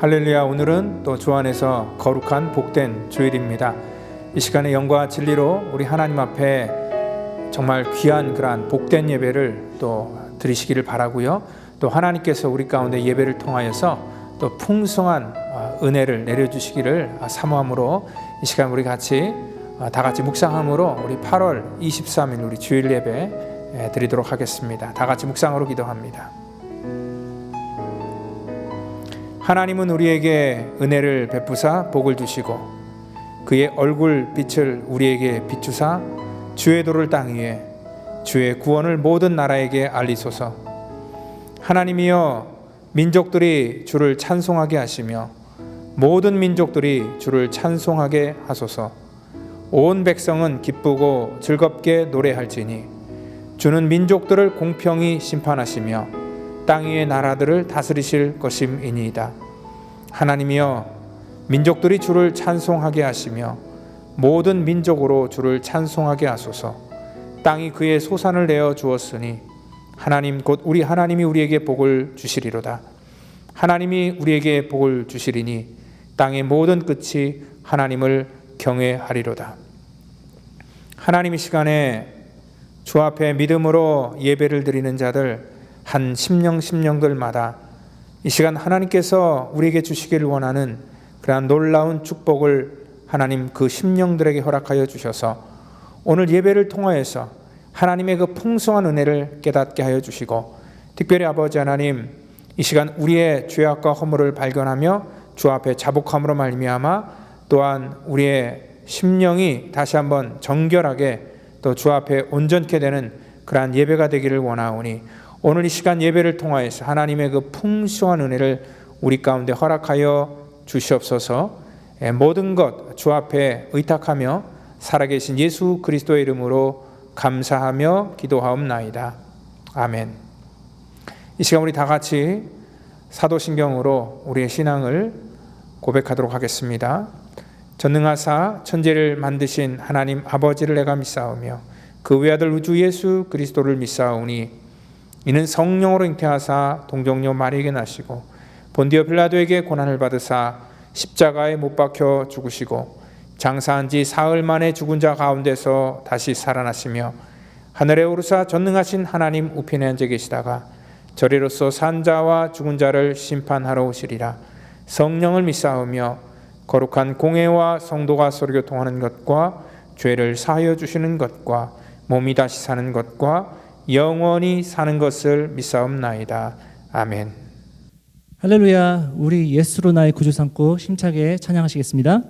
할렐루야. 오늘은 또 주 안에서 거룩한 복된 주일입니다. 이 시간에 영과 진리로 우리 하나님 앞에 정말 귀한 그러한 복된 예배를 또 드리시기를 바라고요. 또 하나님께서 우리 가운데 예배를 통하여서 또 풍성한 은혜를 내려주시기를 사모함으로 이 시간 우리 다 같이 묵상함으로 우리 8월 23일 우리 주일 예배 드리도록 하겠습니다. 다 같이 묵상으로 기도합니다. 하나님은 우리에게 은혜를 베푸사 복을 주시고 그의 얼굴 빛을 우리에게 비추사 주의 도를 땅 위에 주의 구원을 모든 나라에게 알리소서. 하나님이여, 민족들이 주를 찬송하게 하시며 모든 민족들이 주를 찬송하게 하소서. 온 백성은 기쁘고 즐겁게 노래할지니 주는 민족들을 공평히 심판하시며 땅 위의 나라들을 다스리실 것임이니이다. 하나님이여, 민족들이 주를 찬송하게 하시며 모든 민족으로 주를 찬송하게 하소서. 땅이 그의 소산을 내어 주었으니 하나님 곧 우리 하나님이 우리에게 복을 주시리로다. 하나님이 우리에게 복을 주시리니 땅의 모든 끝이 하나님을 경외하리로다. 하나님, 이 시간에 주 앞에 믿음으로 예배를 드리는 자들 한 심령들마다 이 시간 하나님께서 우리에게 주시기를 원하는 그러한 놀라운 축복을 하나님 그 심령들에게 허락하여 주셔서 오늘 예배를 통하여서 하나님의 그 풍성한 은혜를 깨닫게 하여 주시고, 특별히 아버지 하나님, 이 시간 우리의 죄악과 허물을 발견하며 주 앞에 자복함으로 말미암아 또한 우리의 심령이 다시 한번 정결하게 또 주 앞에 온전케 되는 그러한 예배가 되기를 원하오니 오늘 이 시간 예배를 통하여서 하나님의 그 풍성한 은혜를 우리 가운데 허락하여 주시옵소서. 모든 것 주 앞에 의탁하며 살아계신 예수 그리스도의 이름으로 감사하며 기도하옵나이다. 아멘. 이 시간 우리 다 같이 사도신경으로 우리의 신앙을 고백하도록 하겠습니다. 전능하사 천지를 만드신 하나님 아버지를 내가 믿사오며 그 외아들 우주 예수 그리스도를 믿사오니 이는 성령으로 잉태하사 동정녀 마리에게 나시고 본디오 빌라도에게 고난을 받으사 십자가에 못 박혀 죽으시고 장사한 지 사흘 만에 죽은 자 가운데서 다시 살아나시며 하늘에 오르사 전능하신 하나님 우편에 앉아 계시다가 저리로서 산 자와 죽은 자를 심판하러 오시리라. 성령을 믿사오며 거룩한 공회와 성도가 서로 교통하는 것과 죄를 사하여 주시는 것과 몸이 다시 사는 것과 영원히 사는 것을 믿사옵나이다. 아멘. 할렐루야. 우리 예수로 나의 구주 삼고 힘차게 찬양하시겠습니다.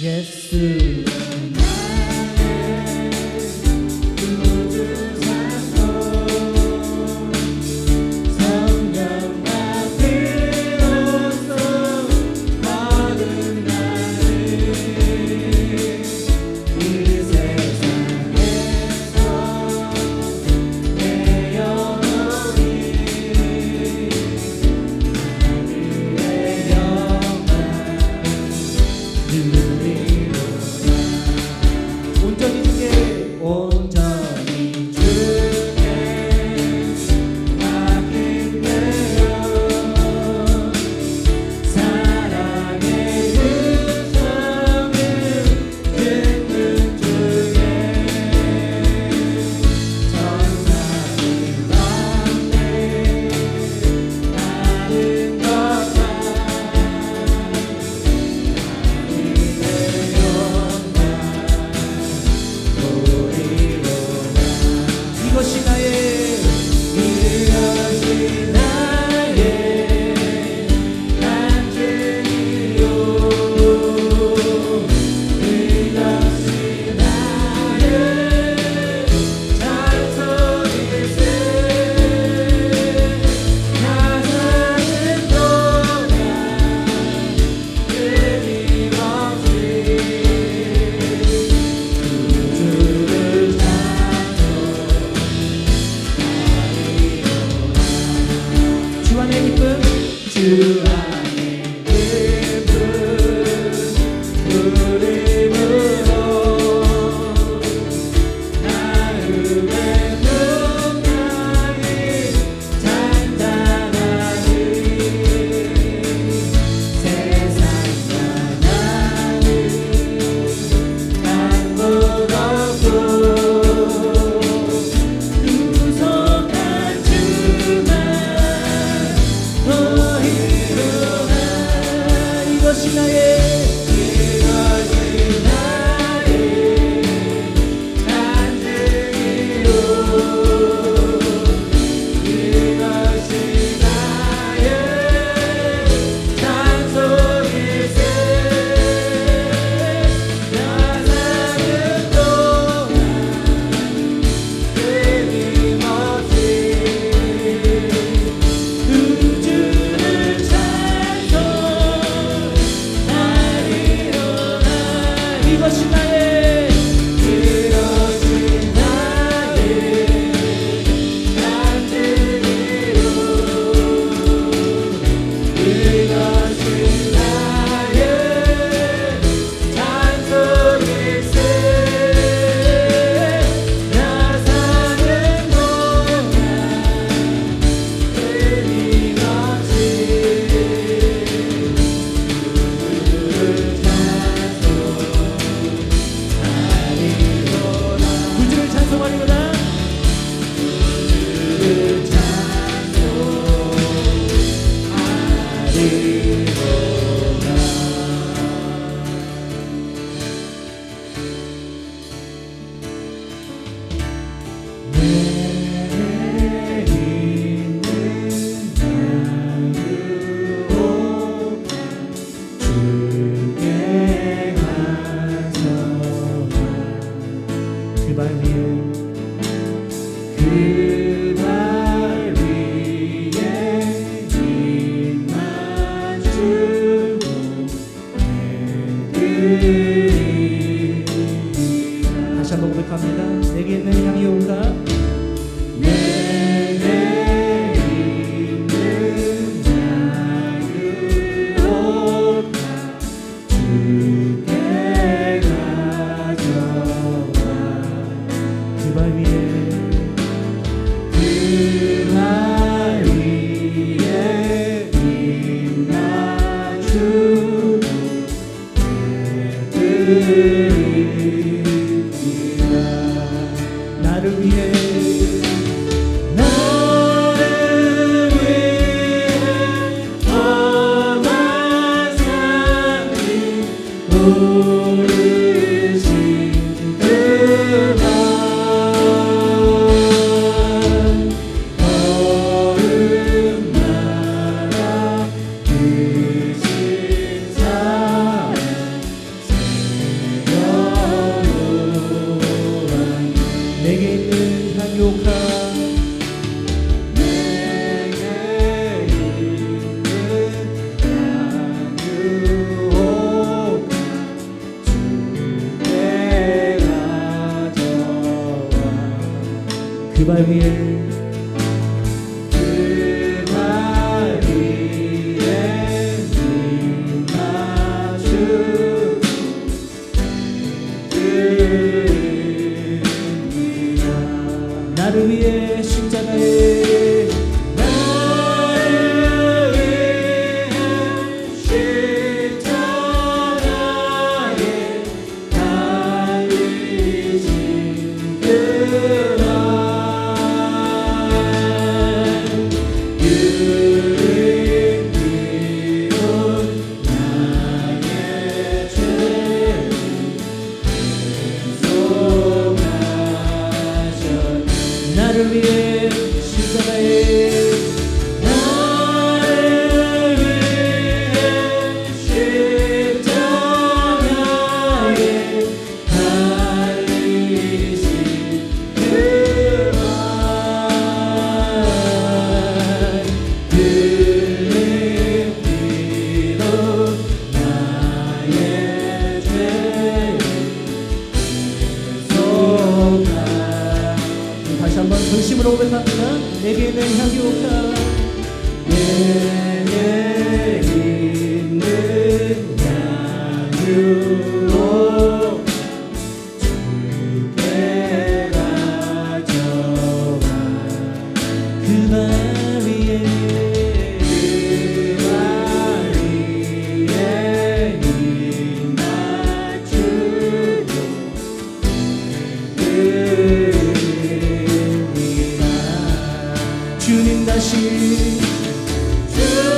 예수 누리로다. 이것이 나의 다시 한번 고백합니다. 내게 있는 향이 온다. 내게 있는 향이 온다. 주께 가져와. 그 발 위에 빛나 주고 나를 위해 험한 삶이 오르신 그날 어른 나라 그 신사 내게 있는 향유옥아 내게 있는 향유옥아 주께 가져와 그 발 위에 그 발 위에 빛나 주고 나를 위해 십자가에 나를 위해 십자가에 달리신 그날 유린 비운 나의 죄 나를 위해 십자가에 나를 위해 십자가에 달리신 그날 흘린 피로 나의 죄 다시 한번 전심으로 고백합니다. 내게 있는 향기 온다. 내게 있는 향기 온다. 주께 가져와 그 발 위에 그 발 위에 빛나 주고 주님 다시 주님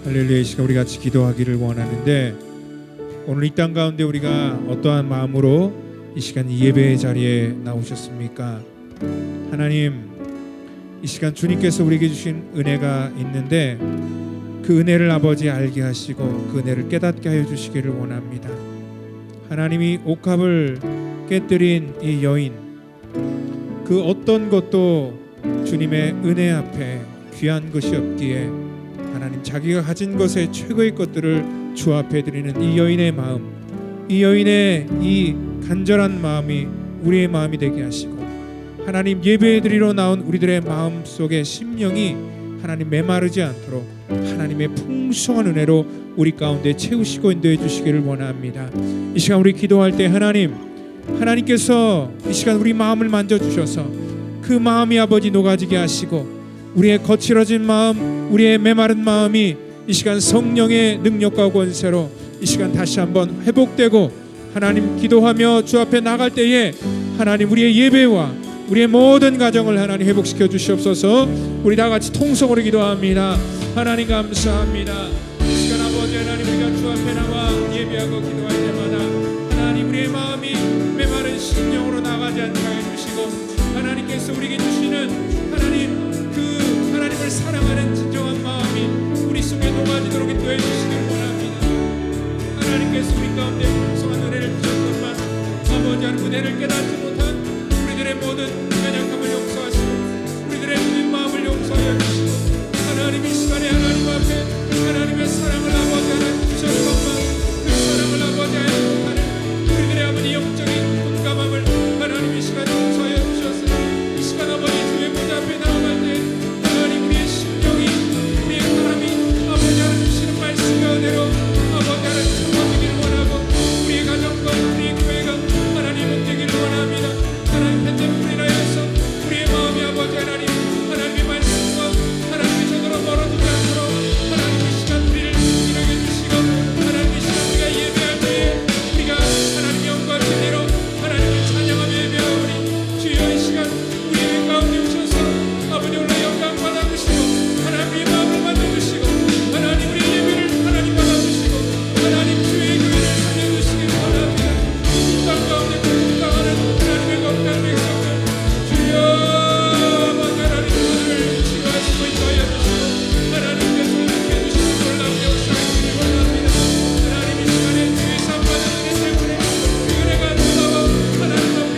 할렐루야. 이 시간 우리 같이 기도하기를 원하는데, 오늘 이 땅 가운데 우리가 어떠한 마음으로 이 시간 예배의 자리에 나오셨습니까? 하나님, 이 시간 주님께서 우리에게 주신 은혜가 있는데 그 은혜를 아버지 알게 하시고 그 은혜를 깨닫게 하여 주시기를 원합니다. 하나님이 옥합을 깨뜨린 이 여인, 그 어떤 것도 주님의 은혜 앞에 귀한 것이 없기에 하나님 자기가 가진 것의 최고의 것들을 주 앞에 드리는 이 여인의 마음, 이 여인의 이 간절한 마음이 우리의 마음이 되게 하시고, 하나님 예배 드리러 나온 우리들의 마음 속에 심령이 하나님 메마르지 않도록 하나님의 풍성한 은혜로 우리 가운데 채우시고 인도해 주시기를 원합니다. 이 시간 우리 기도할 때 하나님께서 이 시간 우리 마음을 만져주셔서 그 마음이 아버지 녹아지게 하시고, 우리의 거칠어진 마음, 우리의 메마른 마음이 이 시간 성령의 능력과 권세로 이 시간 다시 한번 회복되고, 하나님 기도하며 주 앞에 나갈 때에 하나님 우리의 예배와 우리의 모든 가정을 하나님 회복시켜 주시옵소서. 우리 다 같이 통성으로 기도합니다. 하나님 감사합니다. 이 시간 아버지 하나님, 우리가 주 앞에 나와 예배하고 기도할 때마다 하나님 우리의 마음이 메마른 심령으로 나가지 않게 해주시고, 하나님께서 우리에게 주시는 하나님을 사랑하는 진정한 마음이 우리 속에 녹아지도록 인도해 주시길 원합니다. 하나님께서 우리 가운데 풍성한 은혜를 주셨건만 아버지 하나님 은혜를 깨닫지 못한 우리들의 모든 연약함을 용서하시고 우리들의 모든 마음을 용서하여 주시고, 하나님 이 시간에 하나님 앞에 하나님의 사랑을 아버지 하나님 주셨건만 그 사랑을 아버지 하나님 못하는 우리들의 아버지 영적인 공감함을 하나님 이 시간에 용서하여 주셔서 이 시간 아버지 주의 보좌 앞에 나아갈 때 하나님 우리의 심령이, 우리의 사람이 아버지 하나님 주시는 말씀과 은혜로 아버지 하나님 참아주기를 원하고, 우리의 가정과 우리의 교회가 하나님 복되기를 원합니다. 하나님 팬데믹으로 인하여서 우리의 마음이 아버지 하나님의 말씀과 하나님의 전으로 멀어지지 않도록 하나님 이 시간 우리를 인하여 주시고, 하나님 이 시간 우리가 예배할 때에 우리가 하나님 영과 진리로 하나님을 찬양하며 예배하오니 주여 이 시간 우리의 가운데 오셔서 아버지 올라 영광 받아주시고 하나님 우리의 마음을 만져주시고 하나님 우리의 예배를 하나님 받아주시고 하나님 주의 교회를 살려주시길 원합니다. 이 땅 가운데 공당하는 하나님의 거룩한 백성들 주여 아버지 하나님 오늘 치유하시고 인도하여 주시고 하나님께서 이렇게 해주시는 놀라운 역사하시길 원합니다. 하나님 이 시간에 주의 삶받은 은혜 때문에 그 은혜가 놀라워 하나님 앞에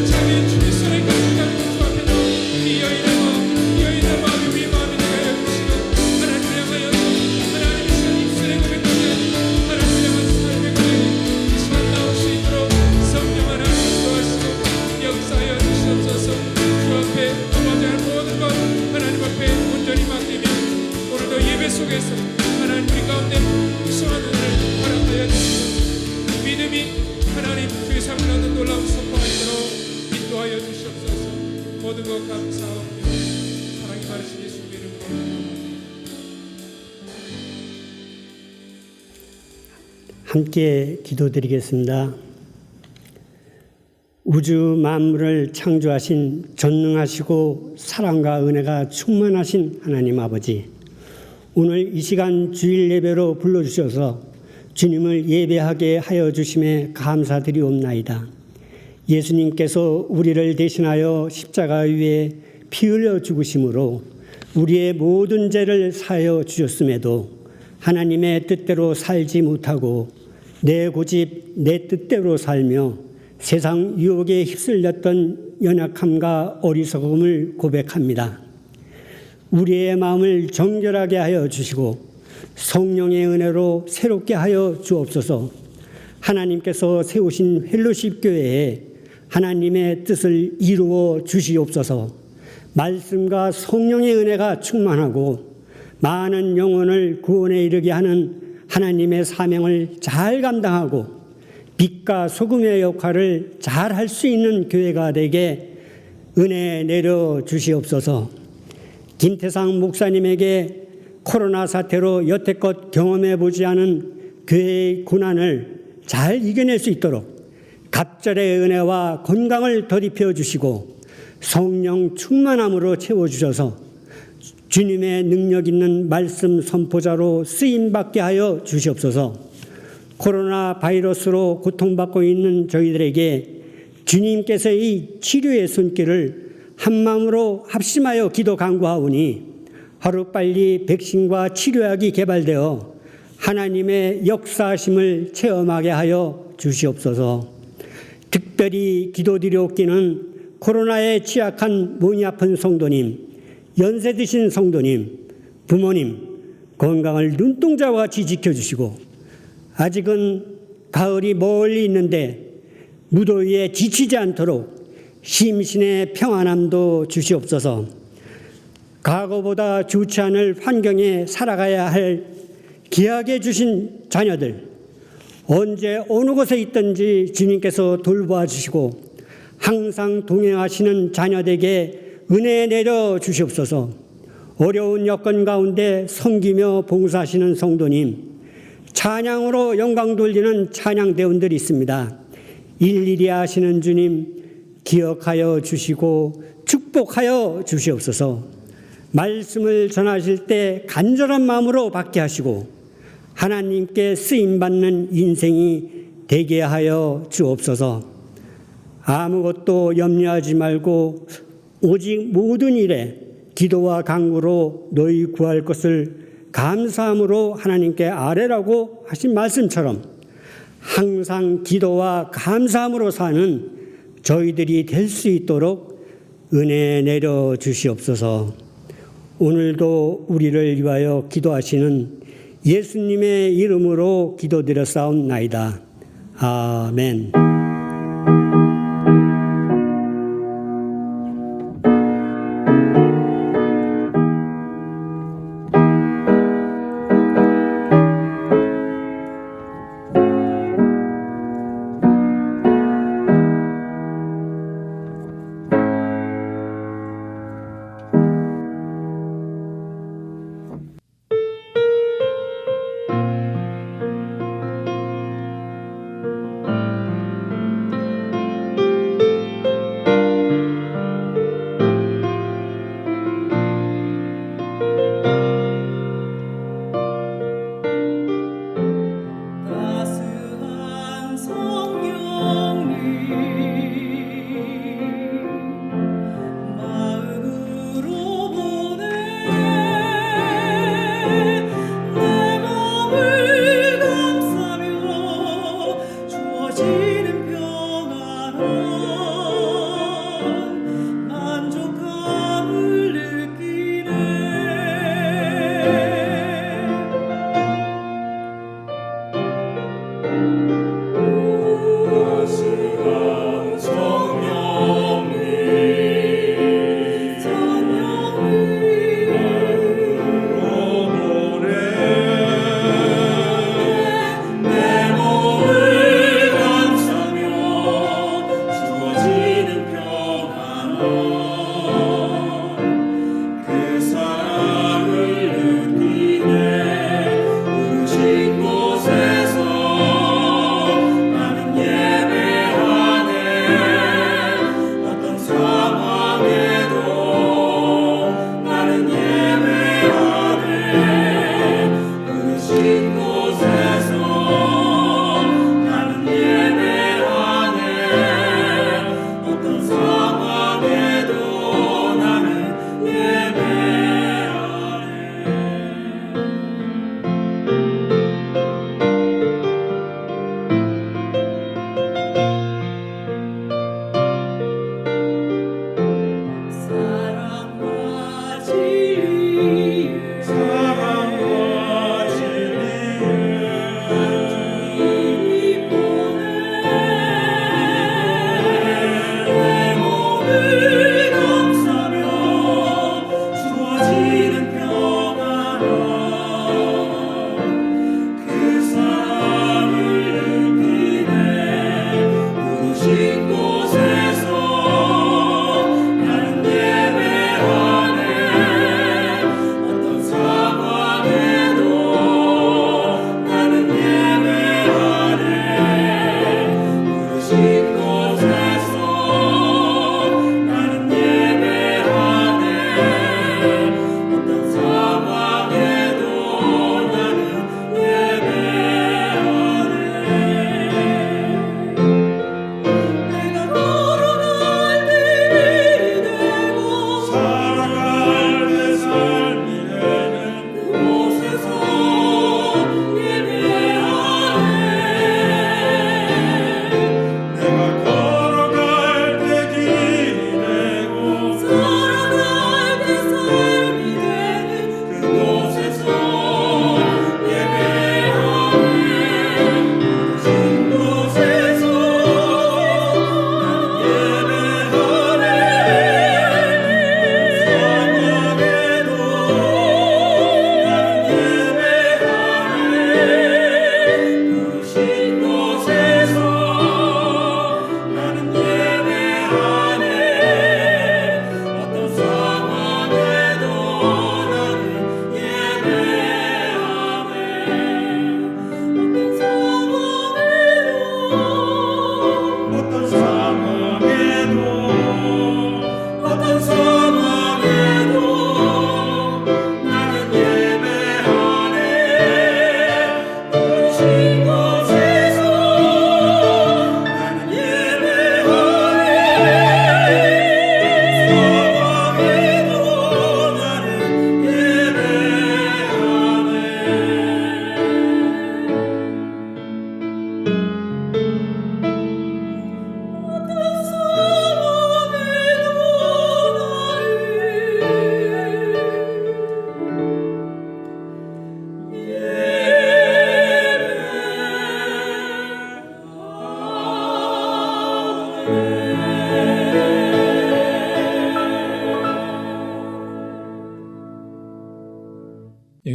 자기 주의 손에 가득한 주 앞에 나온 이 여인의 마음이 우리의 마음이 되게 하여 주시고 하나님을 향하여서 하나님 이 시간 입술의 고백까지 하나님을 향한 삶의 고백이 이 시간 나올 수 있도록 성령 하나님 인도하시고 역사하여 주시옵소서. 주 앞에 아버지 하나님 모든 것 하나님 앞에 온전히 맡기며 오늘도 예배 속에서 하나님 우리 가운데 풍성한 은혜를 허락하여 주시고 믿음이 하나님 주의 삶을 얻는 놀라운 선포가 있도록 인도하여 주시옵소서. 모든 것 감사하며 사랑이 많으신 예수님 이름으로 함께 기도드리겠습니다. 우주 만물을 창조하신 전능하시고 사랑과 은혜가 충만하신 하나님 아버지, 오늘 이 시간 주일 예배로 불러주셔서 주님을 예배하게 하여 주심에 감사드리옵나이다. 예수님께서 우리를 대신하여 십자가 위에 피 흘려 죽으심으로 우리의 모든 죄를 사하여 주셨음에도 하나님의 뜻대로 살지 못하고 내 고집 내 뜻대로 살며 세상 유혹에 휩쓸렸던 연약함과 어리석음을 고백합니다. 우리의 마음을 정결하게 하여 주시고 성령의 은혜로 새롭게 하여 주옵소서. 하나님께서 세우신 펠로십 교회에 하나님의 뜻을 이루어 주시옵소서. 말씀과 성령의 은혜가 충만하고 많은 영혼을 구원에 이르게 하는 하나님의 사명을 잘 감당하고 빛과 소금의 역할을 잘 할 수 있는 교회가 되게 은혜 내려 주시옵소서. 김태상 목사님에게 코로나 사태로 여태껏 경험해 보지 않은 교회의 고난을 잘 이겨낼 수 있도록 갑절의 은혜와 건강을 덧입혀 주시고 성령 충만함으로 채워주셔서 주님의 능력 있는 말씀 선포자로 쓰임받게 하여 주시옵소서. 코로나 바이러스로 고통받고 있는 저희들에게 주님께서의 치료의 손길을 한마음으로 합심하여 기도 간구하오니 하루빨리 백신과 치료약이 개발되어 하나님의 역사하심을 체험하게 하여 주시옵소서. 특별히 기도드리옵기는 코로나에 취약한 몸이 아픈 성도님, 연세 드신 성도님, 부모님 건강을 눈동자와 같이 지켜주시고 아직은 가을이 멀리 있는데 무더위에 지치지 않도록 심신의 평안함도 주시옵소서. 과거보다 좋지 않을 환경에 살아가야 할 귀하게 주신 자녀들 언제 어느 곳에 있든지 주님께서 돌보아 주시고 항상 동행하시는 자녀들에게 은혜 내려 주시옵소서. 어려운 여건 가운데 섬기며 봉사하시는 성도님, 찬양으로 영광 돌리는 찬양대원들이 있습니다. 일일이 하시는 주님 기억하여 주시고 축복하여 주시옵소서. 말씀을 전하실 때 간절한 마음으로 받게 하시고 하나님께 쓰임받는 인생이 되게 하여 주옵소서. 아무것도 염려하지 말고 오직 모든 일에 기도와 간구로 너희 구할 것을 감사함으로 하나님께 아뢰라고 하신 말씀처럼 항상 기도와 감사함으로 사는 저희들이 될 수 있도록 은혜 내려 주시옵소서. 오늘도 우리를 위하여 기도하시는 예수님의 이름으로 기도드렸사옵나이다. 아멘.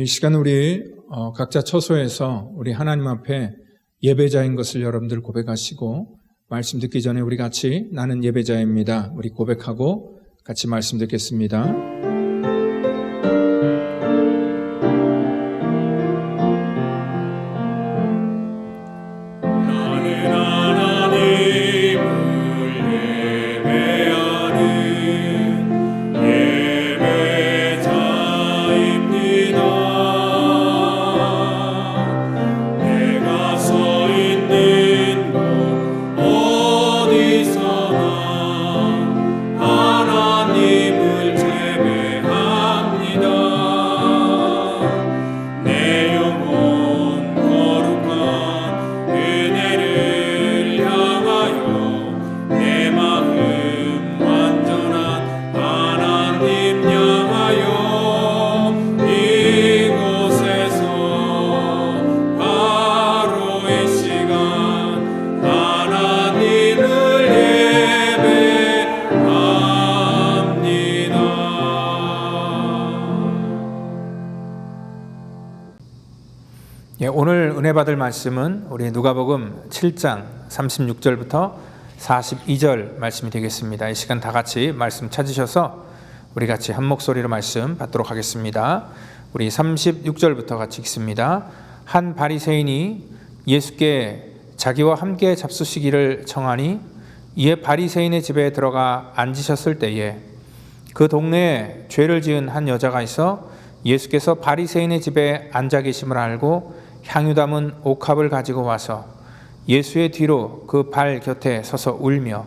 시간 우리 각자 처소에서 우리 하나님 앞에 예배자인 것을 여러분들 고백하시고 말씀 듣기 전에 우리 같이 나는 예배자입니다. 우리 고백하고 같이 말씀 듣겠습니다. 오늘 은혜 받을 말씀은 우리 누가복음 7장 36절부터 42절 말씀이 되겠습니다. 이 시간 다 같이 말씀 찾으셔서 우리 같이 한 목소리로 말씀 받도록 하겠습니다. 우리 36절부터 같이 읽습니다. 한 바리새인이 예수께 자기와 함께 잡수시기를 청하니 이에 바리새인의 집에 들어가 앉으셨을 때에 그 동네에 죄를 지은 한 여자가 있어 예수께서 바리새인의 집에 앉아 계심을 알고 향유 담은 옥합을 가지고 와서 예수의 뒤로 그 발 곁에 서서 울며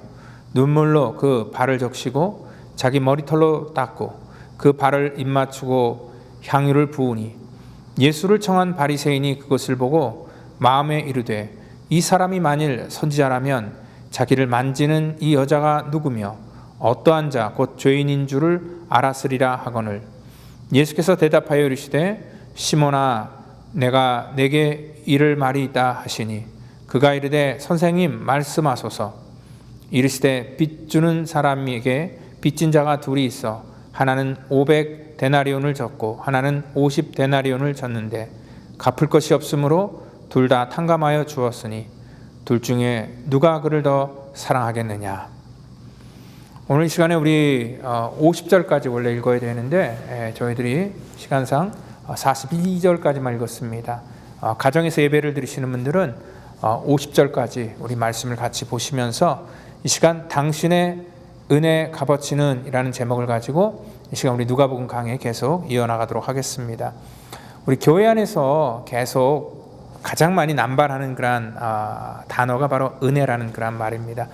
눈물로 그 발을 적시고 자기 머리털로 닦고 그 발을 입맞추고 향유를 부으니 예수를 청한 바리새인이 그것을 보고 마음에 이르되 이 사람이 만일 선지자라면 자기를 만지는 이 여자가 누구며 어떠한 자 곧 죄인인 줄을 알았으리라 하거늘 예수께서 대답하여 이르시되 시몬아 내가 내게 이를 말이 있다 하시니 그가 이르되 선생님 말씀하소서. 이르시되 빚 주는 사람에게 빚진 자가 둘이 있어 하나는 500데나리온을 졌고 하나는 50데나리온을 졌는데 갚을 것이 없으므로 둘 다 탕감하여 주었으니 둘 중에 누가 그를 더 사랑하겠느냐. 오늘 이 시간에 우리 50절까지 원래 읽어야 되는데 저희들이 시간상 42절까지만 읽었습니다. 가정에서 예배를 드리시는 분들은 50절까지 우리 말씀을 같이 보시면서 이 시간 당신의 은혜 값어치는 이라는 제목을 가지고 이 시간 우리 누가복음 강해 계속 이어나가도록 하겠습니다. 우리 교회 안에서 계속 가장 많이 남발하는 그런 단어가 바로 은혜라는 그런 말입니다.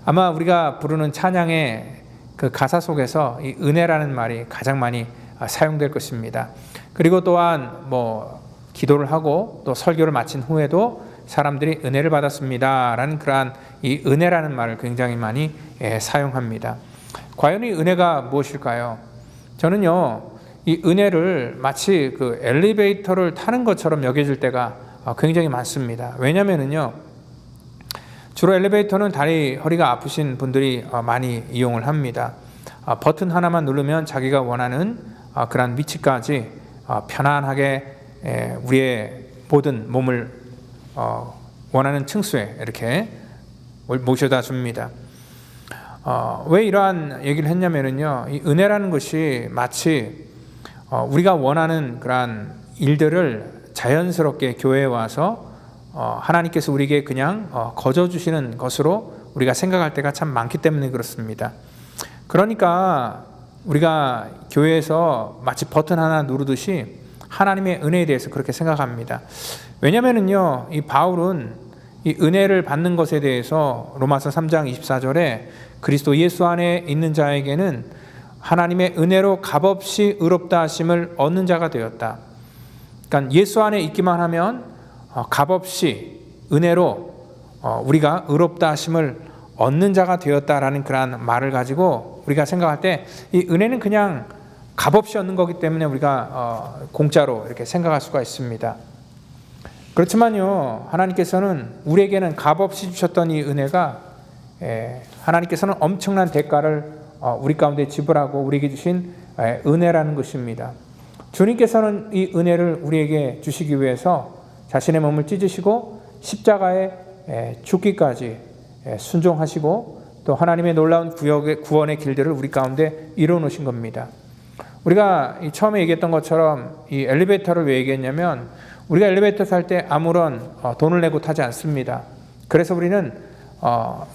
아마 우리가 부르는 찬양의 그 가사 속에서 이 은혜라는 말이 가장 많이 사용될 것입니다. 그리고 또한 기도를 하고 또 설교를 마친 후에도 사람들이 은혜를 받았습니다라는 그러한 이 은혜라는 말을 굉장히 많이 사용합니다. 과연 이 은혜가 무엇일까요? 저는요 이 은혜를 마치 그 엘리베이터를 타는 것처럼 여겨질 때가 굉장히 많습니다. 왜냐면은요 주로 엘리베이터는 다리 허리가 아프신 분들이 많이 이용을 합니다. 버튼 하나만 누르면 자기가 원하는 그런 위치까지 편안하게 우리의 모든 몸을 원하는 층수에 이렇게 모셔다 줍니다. 왜 이러한 얘기를 했냐면요, 이 은혜라는 것이 마치 우리가 원하는 그러한 일들을 자연스럽게 교회에 와서 하나님께서 우리에게 그냥 거저 주시는 것으로 우리가 생각할 때가 참 많기 때문에 그렇습니다. 그러니까 우리가 교회에서 마치 버튼 하나 누르듯이 하나님의 은혜에 대해서 그렇게 생각합니다. 왜냐면은요, 이 바울은 이 은혜를 받는 것에 대해서 로마서 3장 24절에 그리스도 예수 안에 있는 자에게는 하나님의 은혜로 값없이 의롭다 하심을 얻는 자가 되었다. 그러니까 예수 안에 있기만 하면 값없이 은혜로 우리가 의롭다 하심을 얻는 자가 되었다라는 그런 말을 가지고 우리가 생각할 때 이 은혜는 그냥 값없이 얻는 거기 때문에 우리가 공짜로 이렇게 생각할 수가 있습니다. 그렇지만요, 하나님께서는 우리에게는 값없이 주셨던 이 은혜가 하나님께서는 엄청난 대가를 우리 가운데 지불하고 우리에게 주신 은혜라는 것입니다. 주님께서는 이 은혜를 우리에게 주시기 위해서 자신의 몸을 찢으시고 십자가에 죽기까지 순종하시고 또 하나님의 놀라운 구원의 길들을 우리 가운데 이루어 놓으신 겁니다. 우리가 처음에 얘기했던 것처럼 이 엘리베이터를 왜 얘기했냐면 우리가 엘리베이터 탈 때 아무런 돈을 내고 타지 않습니다. 그래서 우리는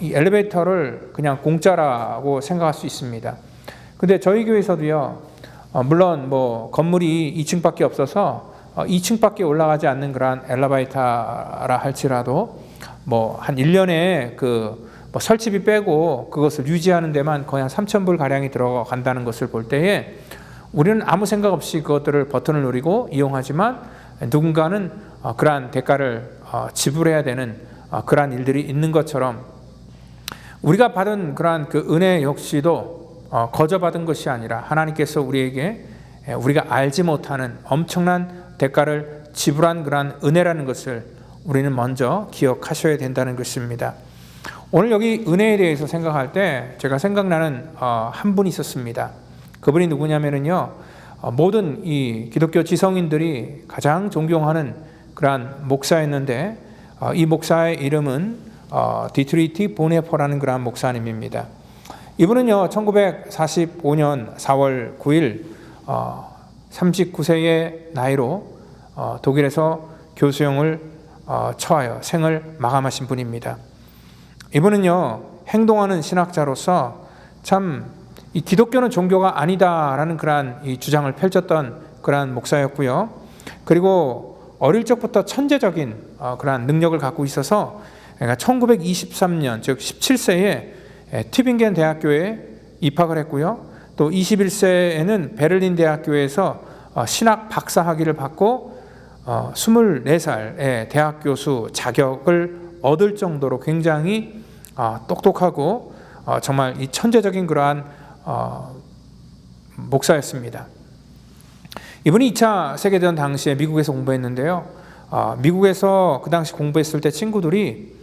이 엘리베이터를 그냥 공짜라고 생각할 수 있습니다. 근데 저희 교회에서도요, 물론 뭐 건물이 2층밖에 없어서 2층밖에 올라가지 않는 그런 엘리베이터라 할지라도 뭐 한 1년에 뭐 설치비 빼고 그것을 유지하는 데만 거의 한 3,000불 가량이 들어간다는 것을 볼 때에 우리는 아무 생각 없이 그것들을 버튼을 누리고 이용하지만 누군가는 그러한 대가를 지불해야 되는 그러한 일들이 있는 것처럼 우리가 받은 그러한 그 은혜 역시도 거저받은 것이 아니라 하나님께서 우리에게 우리가 알지 못하는 엄청난 대가를 지불한 그러한 은혜라는 것을 우리는 먼저 기억하셔야 된다는 것입니다. 오늘 여기 은혜에 대해서 생각할 때 제가 생각나는 한 분이 있었습니다. 그분이 누구냐면요, 모든 이 기독교 지성인들이 가장 존경하는 그러한 목사였는데 이 목사의 이름은 디트리히 보네퍼라는 그러한 목사님입니다. 이분은요 1945년 4월 9일 39세의 나이로 독일에서 교수형을 처하여 생을 마감하신 분입니다. 이분은요 행동하는 신학자로서 참 이 기독교는 종교가 아니다라는 그러한 이 주장을 펼쳤던 그러한 목사였고요. 그리고 어릴 적부터 천재적인 그러한 능력을 갖고 있어서 1923년 즉 17세에 튜빙겐 대학교에 입학을 했고요. 또 21세에는 베를린 대학교에서 신학 박사 학위를 받고 24살에 대학 교수 자격을 얻을 정도로 굉장히 똑똑하고 정말 이 천재적인 그러한 목사였습니다. 이분이 2차 세계대전 당시에 미국에서 공부했는데요. 미국에서 그 당시 공부했을 때 친구들이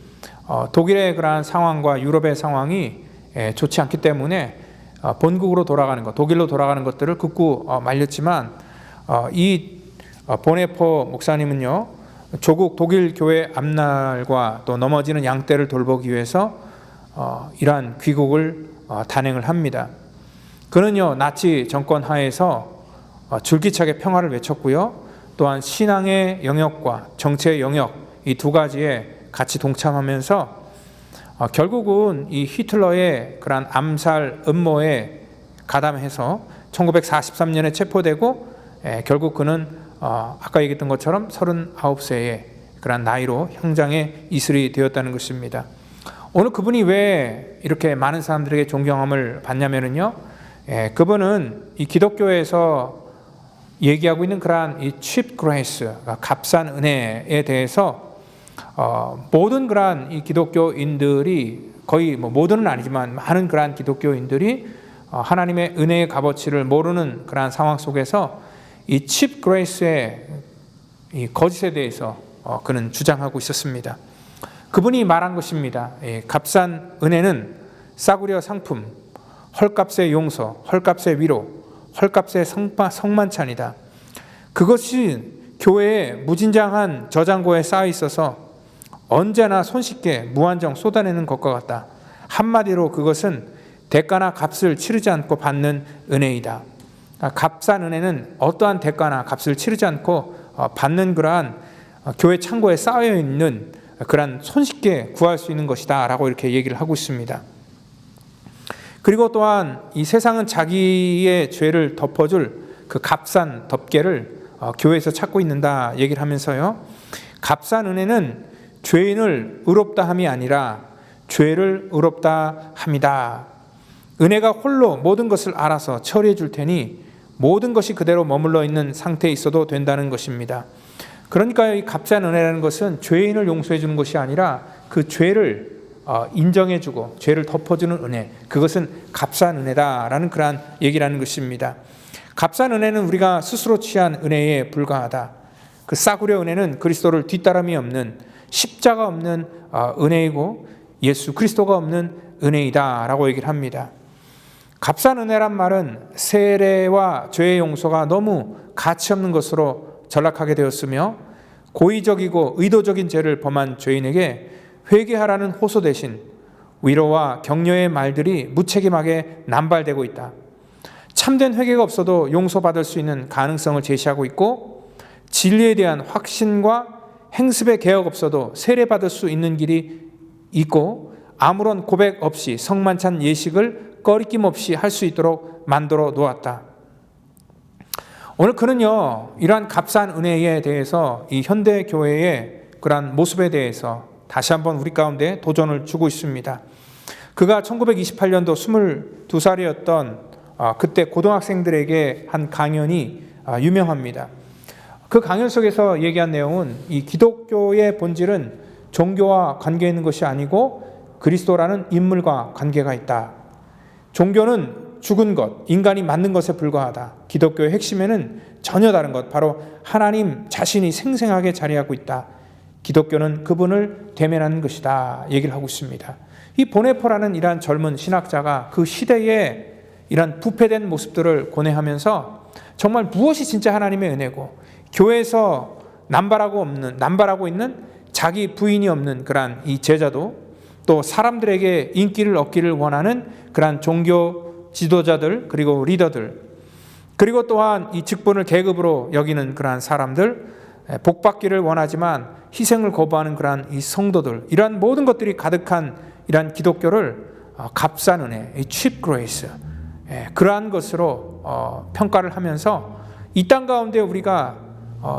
독일의 그러한 상황과 유럽의 상황이 좋지 않기 때문에 본국으로 돌아가는 것, 독일로 돌아가는 것들을 극구 말렸지만 이 보네퍼 목사님은요, 조국 독일 교회 앞날과 또 넘어지는 양떼를 돌보기 위해서 이러한 귀국을 단행을 합니다. 그는요 나치 정권 하에서 줄기차게 평화를 외쳤고요, 또한 신앙의 영역과 정치의 영역 이 두 가지에 같이 동참하면서 결국은 이 히틀러의 그러한 암살 음모에 가담해서 1943년에 체포되고 결국 그는 아까 얘기했던 것처럼 39세의 그러한 나이로 형장에 이슬이 되었다는 것입니다. 오늘 그분이 왜 이렇게 많은 사람들에게 존경함을 받냐면요, 그분은 이 기독교에서 얘기하고 있는 그러한 이 cheap grace, 값싼 은혜에 대해서 모든 그러한 이 기독교인들이 거의 뭐 모두는 아니지만 많은 그러한 기독교인들이 하나님의 은혜의 값어치를 모르는 그러한 상황 속에서 이 cheap grace의 이 거짓에 대해서 그는 주장하고 있었습니다. 그분이 말한 것입니다. 값싼 은혜는 싸구려 상품, 헐값의 용서, 헐값의 위로, 헐값의 성만찬이다. 그것이 교회에 무진장한 저장고에 쌓여 있어서 언제나 손쉽게 무한정 쏟아내는 것과 같다. 한마디로 그것은 대가나 값을 치르지 않고 받는 은혜이다. 값싼 은혜는 어떠한 대가나 값을 치르지 않고 받는 그러한 교회 창고에 쌓여 있는 그러한 손쉽게 구할 수 있는 것이다 라고 이렇게 얘기를 하고 있습니다. 그리고 또한 이 세상은 자기의 죄를 덮어줄 그 값싼 덮개를 교회에서 찾고 있는다 얘기를 하면서요, 값싼 은혜는 죄인을 의롭다 함이 아니라 죄를 의롭다 함이다. 은혜가 홀로 모든 것을 알아서 처리해 줄 테니 모든 것이 그대로 머물러 있는 상태에 있어도 된다는 것입니다. 그러니까 이 값싼 은혜라는 것은 죄인을 용서해 주는 것이 아니라 그 죄를 인정해주고 죄를 덮어주는 은혜, 그것은 값싼 은혜다라는 그러한 얘기라는 것입니다. 값싼 은혜는 우리가 스스로 취한 은혜에 불과하다. 그 싸구려 은혜는 그리스도를 뒤따름이 없는 십자가 없는 은혜이고 예수 그리스도가 없는 은혜이다라고 얘기를 합니다. 값싼 은혜란 말은 세례와 죄의 용서가 너무 가치 없는 것으로 전락하게 되었으며 고의적이고 의도적인 죄를 범한 죄인에게 회개하라는 호소 대신 위로와 격려의 말들이 무책임하게 남발되고 있다. 참된 회개가 없어도 용서받을 수 있는 가능성을 제시하고 있고 진리에 대한 확신과 행습의 개혁 없어도 세례받을 수 있는 길이 있고 아무런 고백 없이 성만찬 예식을 꺼리낌 없이 할 수 있도록 만들어 놓았다. 오늘 그는요, 이러한 값싼 은혜에 대해서 이 현대 교회의 그러한 모습에 대해서 다시 한번 우리 가운데 도전을 주고 있습니다. 그가 1928년도 22살이었던 그때 고등학생들에게 한 강연이 유명합니다. 그 강연 속에서 얘기한 내용은 이 기독교의 본질은 종교와 관계 있는 것이 아니고 그리스도라는 인물과 관계가 있다. 종교는 죽은 것, 인간이 만든 것에 불과하다. 기독교의 핵심에는 전혀 다른 것, 바로 하나님 자신이 생생하게 자리하고 있다. 기독교는 그분을 대면하는 것이다. 얘기를 하고 있습니다. 이 보네포라는 이러한 젊은 신학자가 그 시대의 이런 부패된 모습들을 고뇌하면서 정말 무엇이 진짜 하나님의 은혜고 교회에서 남발하고 있는 자기 부인이 없는 그러한 이 제자도 또 사람들에게 인기를 얻기를 원하는 그러한 종교 지도자들 그리고 리더들 그리고 또한 이 직분을 계급으로 여기는 그러한 사람들 복받기를 원하지만 희생을 거부하는 그러한 이 성도들 이러한 모든 것들이 가득한 이러한 기독교를 값싼 은혜, 이 cheap grace 그러한 것으로 평가를 하면서 이 땅 가운데 우리가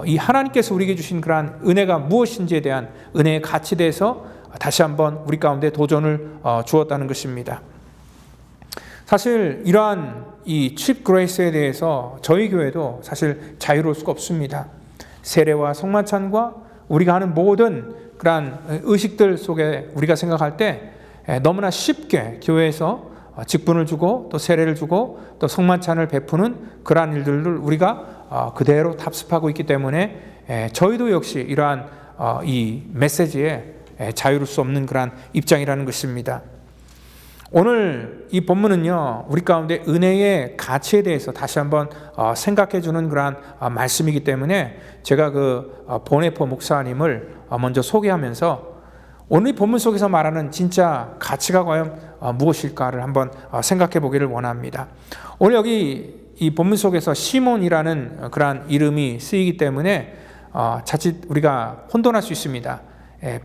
이 하나님께서 우리에게 주신 그러한 은혜가 무엇인지에 대한 은혜의 가치에 대해서 다시 한번 우리 가운데 도전을 주었다는 것입니다. 사실 이러한 이 cheap grace에 대해서 저희 교회도 사실 자유로울 수가 없습니다. 세례와 성만찬과 우리가 하는 모든 그러한 의식들 속에 우리가 생각할 때 너무나 쉽게 교회에서 직분을 주고 또 세례를 주고 또 성만찬을 베푸는 그러한 일들을 우리가 그대로 답습하고 있기 때문에 저희도 역시 이러한 이 메시지에 자유로울 수 없는 그러한 입장이라는 것입니다. 오늘 이 본문은요, 우리 가운데 은혜의 가치에 대해서 다시 한번 생각해 주는 그러한 말씀이기 때문에 제가 그 보네포 목사님을 먼저 소개하면서 오늘 이 본문 속에서 말하는 진짜 가치가 과연 무엇일까를 한번 생각해 보기를 원합니다. 오늘 여기 이 본문 속에서 시몬이라는 그러한 이름이 쓰이기 때문에 자칫 우리가 혼돈할 수 있습니다.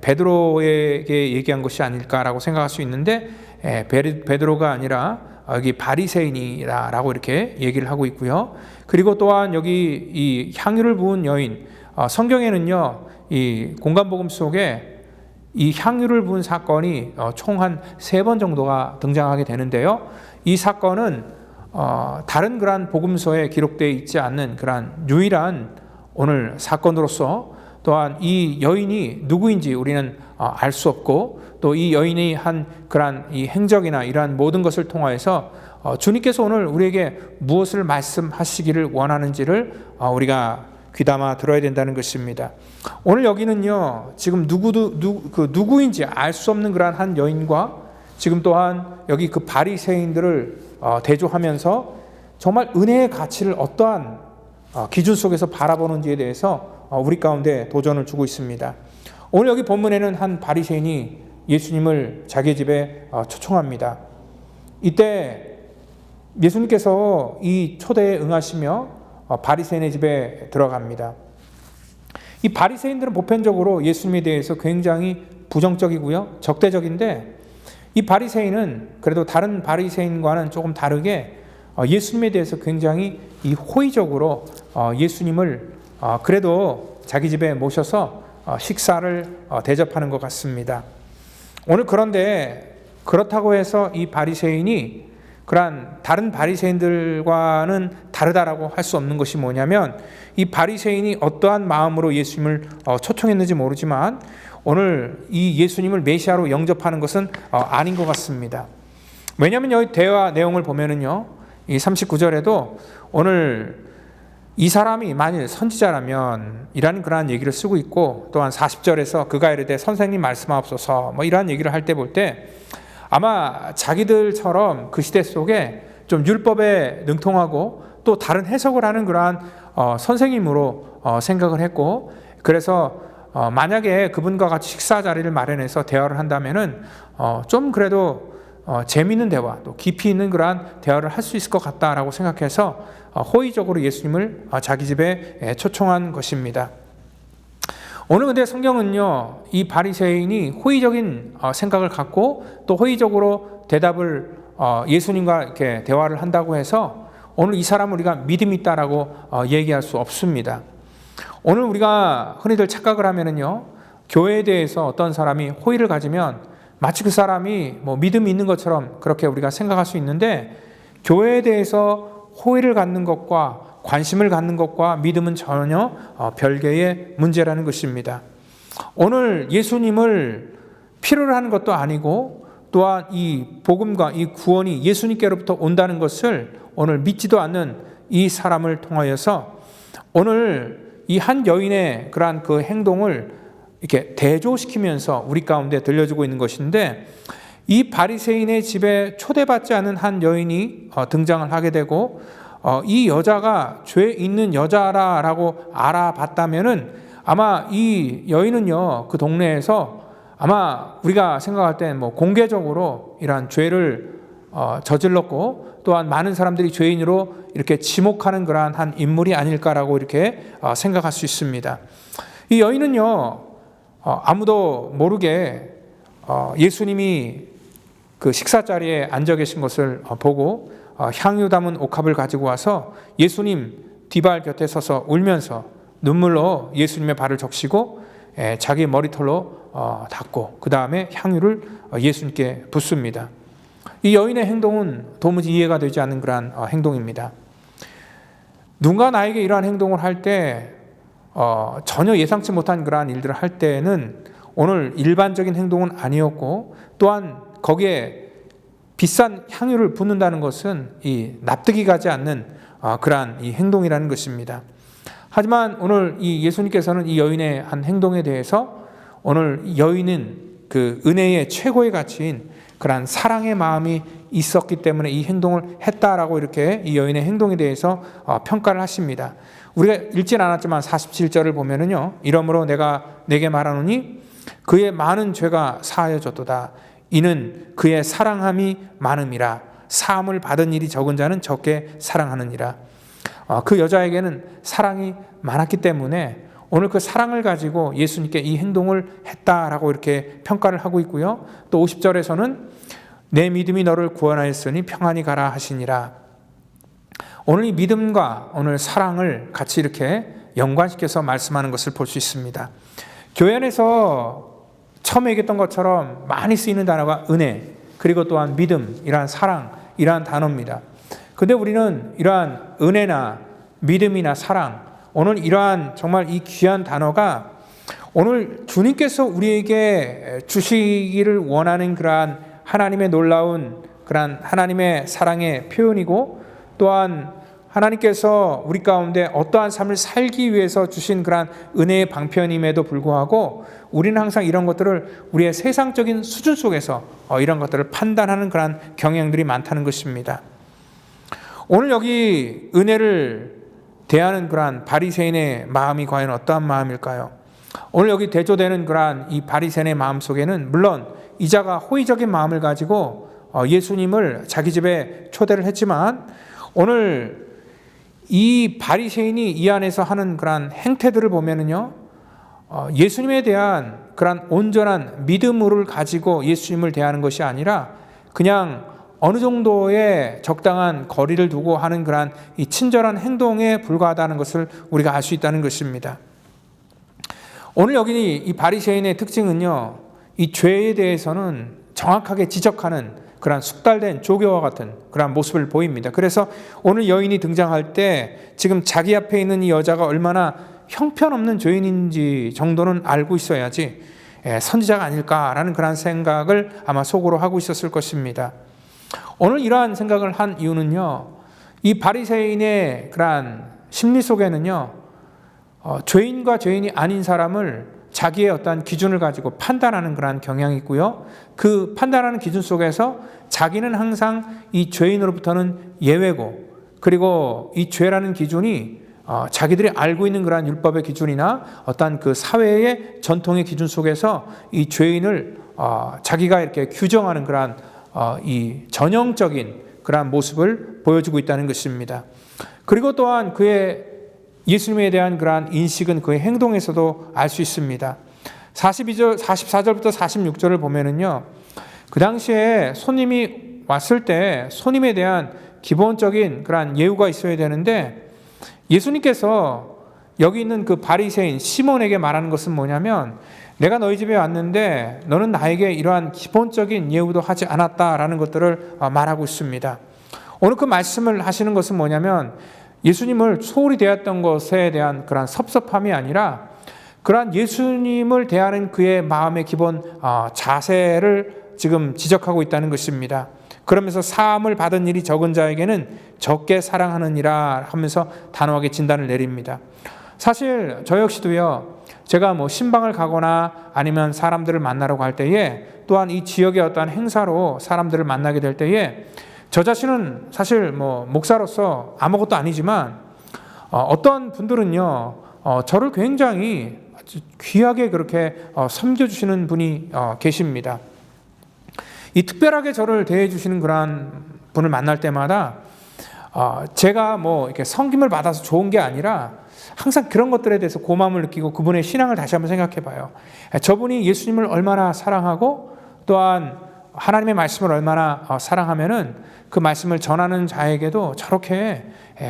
베드로에게 얘기한 것이 아닐까라고 생각할 수 있는데 베드로가 아니라 여기 바리새인이라고 이렇게 얘기를 하고 있고요. 그리고 또한 여기 이 향유를 부은 여인 성경에는요 이 공간복음 속에 이 향유를 부은 사건이 총 한 3번 정도가 등장하게 되는데요. 이 사건은 다른 그러한 복음서에 기록되어 있지 않는 그러한 유일한 오늘 사건으로서 또한 이 여인이 누구인지 우리는 알 수 없고 또 이 여인이 한 그러한 이 행적이나 이러한 모든 것을 통하여서 주님께서 오늘 우리에게 무엇을 말씀하시기를 원하는지를 우리가 귀담아 들어야 된다는 것입니다. 오늘 여기는요 지금 누구인지 알 수 없는 그러한 한 여인과 지금 또한 여기 그 바리새인들을 대조하면서 정말 은혜의 가치를 어떠한 기준 속에서 바라보는지에 대해서 우리 가운데 도전을 주고 있습니다. 오늘 여기 본문에는 한 바리새인이 예수님을 자기 집에 초청합니다. 이때 예수님께서 이 초대에 응하시며 바리새인의 집에 들어갑니다. 이 바리새인들은 보편적으로 예수님에 대해서 굉장히 부정적이고요, 적대적인데 이 바리새인은 그래도 다른 바리새인과는 조금 다르게 예수님에 대해서 굉장히 이 호의적으로 예수님을 그래도 자기 집에 모셔서 식사를 대접하는 것 같습니다. 오늘 그런데 그렇다고 해서 이 바리새인이 그러한 다른 바리새인들과는 다르다라고 할 수 없는 것이 뭐냐면 이 바리새인이 어떠한 마음으로 예수님을 초청했는지 모르지만 오늘 이 예수님을 메시아로 영접하는 것은 아닌 것 같습니다. 왜냐하면 여기 대화 내용을 보면은요, 이 39절에도 오늘 이 사람이 만일 선지자라면 이라는 그러한 얘기를 쓰고 있고 또한 40절에서 그가 이르되 선생님 말씀하옵소서 뭐 이러한 얘기를 할 때 볼 때 아마 자기들처럼 그 시대 속에 좀 율법에 능통하고 또 다른 해석을 하는 그러한 선생님으로 생각을 했고, 그래서 만약에 그분과 같이 식사 자리를 마련해서 대화를 한다면은 좀 그래도 재미있는 대화, 또 깊이 있는 그러한 대화를 할 수 있을 것 같다라고 생각해서 호의적으로 예수님을 자기 집에 초청한 것입니다. 오늘 근데 성경은요, 이 바리새인이 호의적인 생각을 갖고 또 호의적으로 대답을 예수님과 이렇게 대화를 한다고 해서 오늘 이 사람을 우리가 믿음이 있다라고 얘기할 수 없습니다. 오늘 우리가 흔히들 착각을 하면은요, 교회에 대해서 어떤 사람이 호의를 가지면 마치 그 사람이 뭐 믿음이 있는 것처럼 그렇게 우리가 생각할 수 있는데, 교회에 대해서 호의를 갖는 것과 관심을 갖는 것과 믿음은 전혀 별개의 문제라는 것입니다. 오늘 예수님을 필요로 하는 것도 아니고, 또한 이 복음과 이 구원이 예수님께로부터 온다는 것을 오늘 믿지도 않는 이 사람을 통하여서 오늘 이 한 여인의 그러한 그 행동을 이렇게 대조시키면서 우리 가운데 들려주고 있는 것인데, 이 바리새인의 집에 초대받지 않은 한 여인이 등장을 하게 되고, 이 여자가 죄 있는 여자라고 알아봤다면은 아마 이 여인은요, 그 동네에서 아마 우리가 생각할 때 뭐 공개적으로 이러한 죄를 저질렀고, 또한 많은 사람들이 죄인으로 이렇게 지목하는 그러한 한 인물이 아닐까라고 이렇게 생각할 수 있습니다. 이 여인은요, 아무도 모르게 예수님이 그 식사 자리에 앉아 계신 것을 보고 향유 담은 옥합을 가지고 와서 예수님 뒷발 곁에 서서 울면서 눈물로 예수님의 발을 적시고 자기 머리털로 닦고 그 다음에 향유를 예수님께 붓습니다. 이 여인의 행동은 도무지 이해가 되지 않는 그러한 행동입니다. 누군가 나에게 이러한 행동을 할 때 전혀 예상치 못한 그러한 일들을 할 때는 오늘 일반적인 행동은 아니었고, 또한 거기에 비싼 향유를 붓는다는 것은 이 납득이 가지 않는 그러한 이 행동이라는 것입니다. 하지만 오늘 이 예수님께서는 이 여인의 한 행동에 대해서 오늘 여인은 그 은혜의 최고의 가치인 그러한 사랑의 마음이 있었기 때문에 이 행동을 했다라고 이렇게 이 여인의 행동에 대해서 평가를 하십니다. 우리가 읽진 않았지만 47절을 보면은요, 이러므로 내가 내게 말하노니 그의 많은 죄가 사하여졌도다. 이는 그의 사랑함이 많음이라. 사함을 받은 일이 적은 자는 적게 사랑하느니라. 그 여자에게는 사랑이 많았기 때문에 오늘 그 사랑을 가지고 예수님께 이 행동을 했다라고 이렇게 평가를 하고 있고요. 또 50절에서는 내 믿음이 너를 구원하였으니 평안히 가라 하시니라. 오늘 이 믿음과 오늘 사랑을 같이 이렇게 연관시켜서 말씀하는 것을 볼 수 있습니다. 교회 안에서 처음에 얘기했던 것처럼 많이 쓰이는 단어가 은혜, 그리고 또한 믿음, 이러한 사랑, 이러한 단어입니다. 근데 우리는 이러한 은혜나 믿음이나 사랑, 오늘 이러한 정말 이 귀한 단어가 오늘 주님께서 우리에게 주시기를 원하는 그러한 하나님의 놀라운 그러한 하나님의 사랑의 표현이고, 또한 하나님께서 우리 가운데 어떠한 삶을 살기 위해서 주신 그러한 은혜의 방편임에도 불구하고 우리는 항상 이런 것들을 우리의 세상적인 수준 속에서 이런 것들을 판단하는 그러한 경향들이 많다는 것입니다. 오늘 여기 은혜를 대하는 그러한 바리새인의 마음이 과연 어떠한 마음일까요? 오늘 여기 대조되는 그러한 이 바리새인의 마음 속에는 물론 이자가 호의적인 마음을 가지고 예수님을 자기 집에 초대를 했지만, 오늘 이 바리새인이 이 안에서 하는 그러한 행태들을 보면은요, 예수님에 대한 그러한 온전한 믿음을 가지고 예수님을 대하는 것이 아니라 그냥 어느 정도의 적당한 거리를 두고 하는 그러한 이 친절한 행동에 불과하다는 것을 우리가 알 수 있다는 것입니다. 오늘 여기 이 바리새인의 특징은요, 이 죄에 대해서는 정확하게 지적하는 그런 숙달된 조교와 같은 그런 모습을 보입니다. 그래서 오늘 여인이 등장할 때 지금 자기 앞에 있는 이 여자가 얼마나 형편없는 죄인인지 정도는 알고 있어야지 선지자가 아닐까라는 그런 생각을 아마 속으로 하고 있었을 것입니다. 오늘 이러한 생각을 한 이유는요, 이 바리새인의 그러한 심리 속에는요, 죄인과 죄인이 아닌 사람을 자기의 어떤 기준을 가지고 판단하는 그러한 경향이 있고요. 그 판단하는 기준 속에서 자기는 항상 이 죄인으로부터는 예외고, 그리고 이 죄라는 기준이 자기들이 알고 있는 그러한 율법의 기준이나 어떤 그 사회의 전통의 기준 속에서 이 죄인을 자기가 이렇게 규정하는 그러한 이 전형적인 그러한 모습을 보여주고 있다는 것입니다. 그리고 또한 그의 예수님에 대한 그러한 인식은 그의 행동에서도 알 수 있습니다. 44절부터 46절을 보면은요, 그 당시에 손님이 왔을 때 손님에 대한 기본적인 그러한 예우가 있어야 되는데, 예수님께서 여기 있는 그 바리새인 시몬에게 말하는 것은 뭐냐면, 내가 너희 집에 왔는데 너는 나에게 이러한 기본적인 예우도 하지 않았다라는 것들을 말하고 있습니다. 오늘 그 말씀을 하시는 것은 뭐냐면, 예수님을 소홀히 대했던 것에 대한 그러한 섭섭함이 아니라 그러한 예수님을 대하는 그의 마음의 기본 자세를 지금 지적하고 있다는 것입니다. 그러면서 사함을 받은 일이 적은 자에게는 적게 사랑하느니라 하면서 단호하게 진단을 내립니다. 사실 저 역시도요, 제가 뭐 신방을 가거나 아니면 사람들을 만나러 갈 때에, 또한 이 지역의 어떠한 행사로 사람들을 만나게 될 때에 저 자신은 사실 뭐 목사로서 아무것도 아니지만 어떤 분들은요, 저를 굉장히 아주 귀하게 그렇게 섬겨주시는 분이 계십니다. 이 특별하게 저를 대해주시는 그러한 분을 만날 때마다 제가 뭐 이렇게 섬김을 받아서 좋은 게 아니라 항상 그런 것들에 대해서 고마움을 느끼고 그분의 신앙을 다시 한번 생각해 봐요. 저분이 예수님을 얼마나 사랑하고 또한 하나님의 말씀을 얼마나 사랑하면은 그 말씀을 전하는 자에게도 저렇게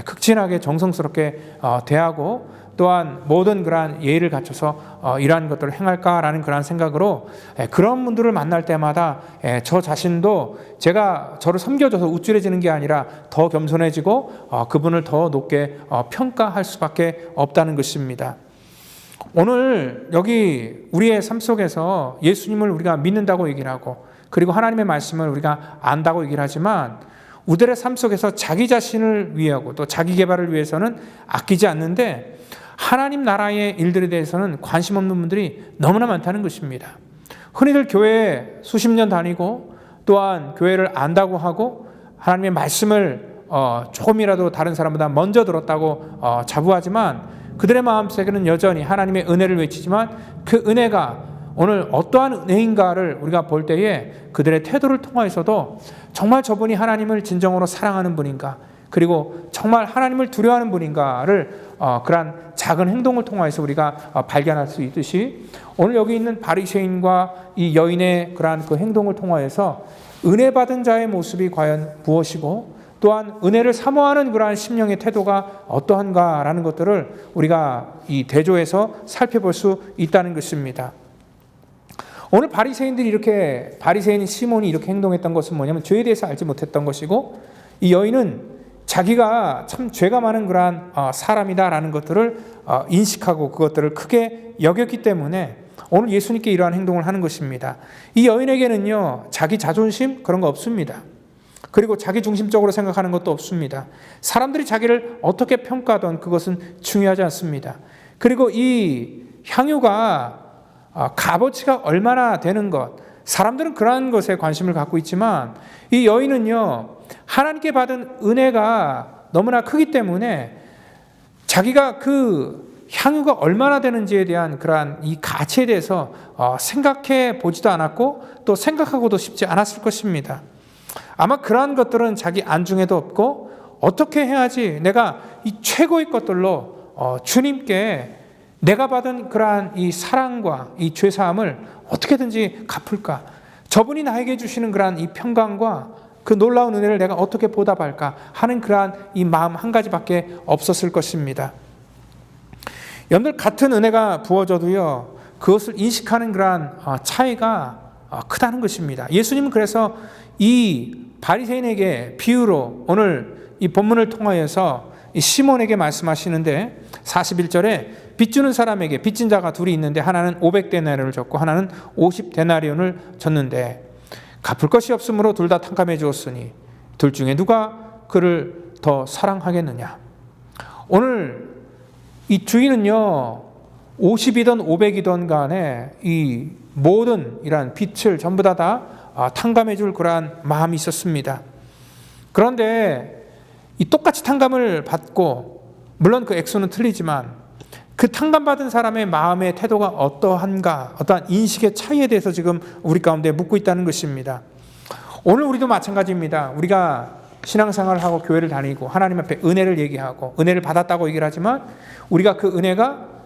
극진하게 정성스럽게 대하고, 또한 모든 그러한 예의를 갖춰서 이러한 것들을 행할까라는 그러한 생각으로 그런 분들을 만날 때마다 저 자신도 제가 저를 섬겨줘서 우쭐해지는 게 아니라 더 겸손해지고 그분을 더 높게 평가할 수밖에 없다는 것입니다. 오늘 여기 우리의 삶 속에서 예수님을 우리가 믿는다고 얘기를 하고, 그리고 하나님의 말씀을 우리가 안다고 얘기를 하지만, 우리들의 삶 속에서 자기 자신을 위하고 또 자기 개발을 위해서는 아끼지 않는데, 하나님 나라의 일들에 대해서는 관심 없는 분들이 너무나 많다는 것입니다. 흔히들 교회에 수십 년 다니고 또한 교회를 안다고 하고 하나님의 말씀을 조금이라도 다른 사람보다 먼저 들었다고 자부하지만, 그들의 마음속에는 여전히 하나님의 은혜를 외치지만 그 은혜가 오늘 어떠한 은혜인가를 우리가 볼 때에 그들의 태도를 통해서도 정말 저분이 하나님을 진정으로 사랑하는 분인가, 그리고 정말 하나님을 두려워하는 분인가를 그러한 작은 행동을 통해서 우리가 발견할 수 있듯이, 오늘 여기 있는 바리새인과 이 여인의 그러한 그 행동을 통해서 은혜 받은 자의 모습이 과연 무엇이고, 또한 은혜를 사모하는 그러한 심령의 태도가 어떠한가라는 것들을 우리가 이 대조해서 살펴볼 수 있다는 것입니다. 오늘 바리새인 시몬이 이렇게 행동했던 것은 뭐냐면 죄에 대해서 알지 못했던 것이고, 이 여인은 자기가 참 죄가 많은 그러한 사람이다라는 것들을 인식하고 그것들을 크게 여겼기 때문에 오늘 예수님께 이러한 행동을 하는 것입니다. 이 여인에게는요, 자기 자존심 그런 거 없습니다. 그리고 자기 중심적으로 생각하는 것도 없습니다. 사람들이 자기를 어떻게 평가하던 그것은 중요하지 않습니다. 그리고 이 향유가 값어치가 얼마나 되는 것, 사람들은 그러한 것에 관심을 갖고 있지만, 이 여인은요, 하나님께 받은 은혜가 너무나 크기 때문에 자기가 그 향유가 얼마나 되는지에 대한 그러한 이 가치에 대해서 생각해 보지도 않았고 또 생각하고도 싶지 않았을 것입니다. 아마 그러한 것들은 자기 안중에도 없고, 어떻게 해야지 내가 이 최고의 것들로 주님께 내가 받은 그러한 이 사랑과 이 죄사함을 어떻게든지 갚을까, 저분이 나에게 주시는 그러한 이 평강과 그 놀라운 은혜를 내가 어떻게 보답할까 하는 그러한 이 마음 한 가지밖에 없었을 것입니다. 여러분들, 같은 은혜가 부어져도요, 그것을 인식하는 그러한 차이가 크다는 것입니다. 예수님은 그래서 이 바리새인에게 비유로 오늘 이 본문을 통하여서 이 시몬에게 말씀하시는데, 41절에 빚주는 사람에게 빚진 자가 둘이 있는데 하나는 500데나리온을 줬고 하나는 50데나리온을 줬는데 갚을 것이 없으므로 둘 다 탕감해 주었으니 둘 중에 누가 그를 더 사랑하겠느냐. 오늘 이 주인은요, 50이든 500이든 간에 이 모든 이러한 빛을 전부 다 탕감해 줄 그러한 마음이 있었습니다. 그런데 이 똑같이 탕감을 받고, 물론 그 액수는 틀리지만 그 탕감받은 사람의 마음의 태도가 어떠한가, 어떠한 인식의 차이에 대해서 지금 우리 가운데 묻고 있다는 것입니다. 오늘 우리도 마찬가지입니다. 우리가 신앙생활을 하고 교회를 다니고 하나님 앞에 은혜를 얘기하고 은혜를 받았다고 얘기를 하지만, 우리가 그 은혜가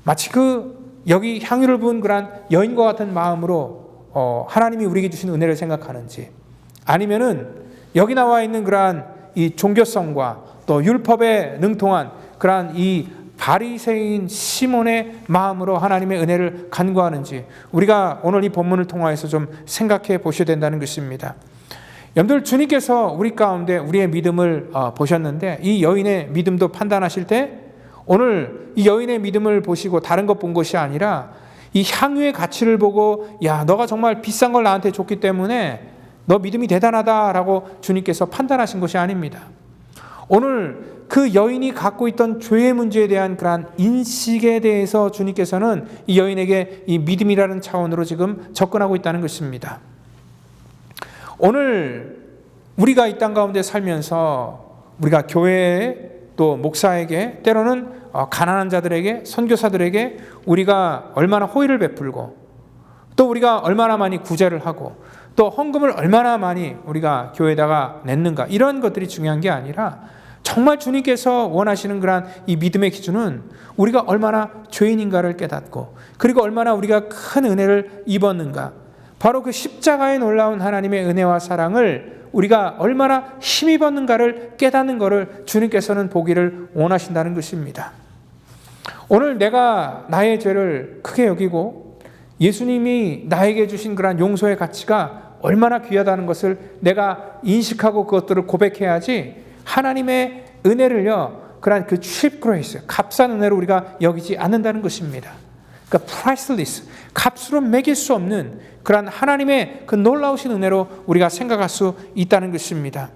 마치 그 여기 향유를 부은 그런 여인과 같은 마음으로 하나님이 우리에게 주신 은혜를 생각하는지, 아니면은 여기 나와 있는 그러한 이 종교성과 또 율법에 능통한 그러한 이 바리새인 시몬의 마음으로 하나님의 은혜를 간구하는지, 우리가 오늘 이 본문을 통하여서 좀 생각해 보셔야 된다는 것입니다. 여러분들, 주님께서 우리 가운데 우리의 믿음을 보셨는데, 이 여인의 믿음도 판단하실 때 오늘 이 여인의 믿음을 보시고 다른 것 본 것이 아니라 이 향유의 가치를 보고, 야, 너가 정말 비싼 걸 나한테 줬기 때문에 너 믿음이 대단하다라고 주님께서 판단하신 것이 아닙니다. 오늘 그 여인이 갖고 있던 죄의 문제에 대한 그러한 인식에 대해서 주님께서는 이 여인에게 이 믿음이라는 차원으로 지금 접근하고 있다는 것입니다. 오늘 우리가 이 땅 가운데 살면서 우리가 교회에 또 목사에게, 때로는 가난한 자들에게, 선교사들에게 우리가 얼마나 호의를 베풀고, 또 우리가 얼마나 많이 구제를 하고, 또 헌금을 얼마나 많이 우리가 교회에다가 냈는가, 이런 것들이 중요한 게 아니라 정말 주님께서 원하시는 그런 이 믿음의 기준은 우리가 얼마나 죄인인가를 깨닫고, 그리고 얼마나 우리가 큰 은혜를 입었는가, 바로 그 십자가에 놀라운 하나님의 은혜와 사랑을 우리가 얼마나 힘입었는가를 깨닫는 것을 주님께서는 보기를 원하신다는 것입니다. 오늘 내가 나의 죄를 크게 여기고 예수님이 나에게 주신 그런 용서의 가치가 얼마나 귀하다는 것을 내가 인식하고 그것들을 고백해야지, 하나님의 은혜를요, 그런 그 cheap grace, 값싼 은혜로 우리가 여기지 않는다는 것입니다. 그러니까 priceless, 값으로 매길 수 없는 그런 하나님의 그 놀라우신 은혜로 우리가 생각할 수 있다는 것입니다.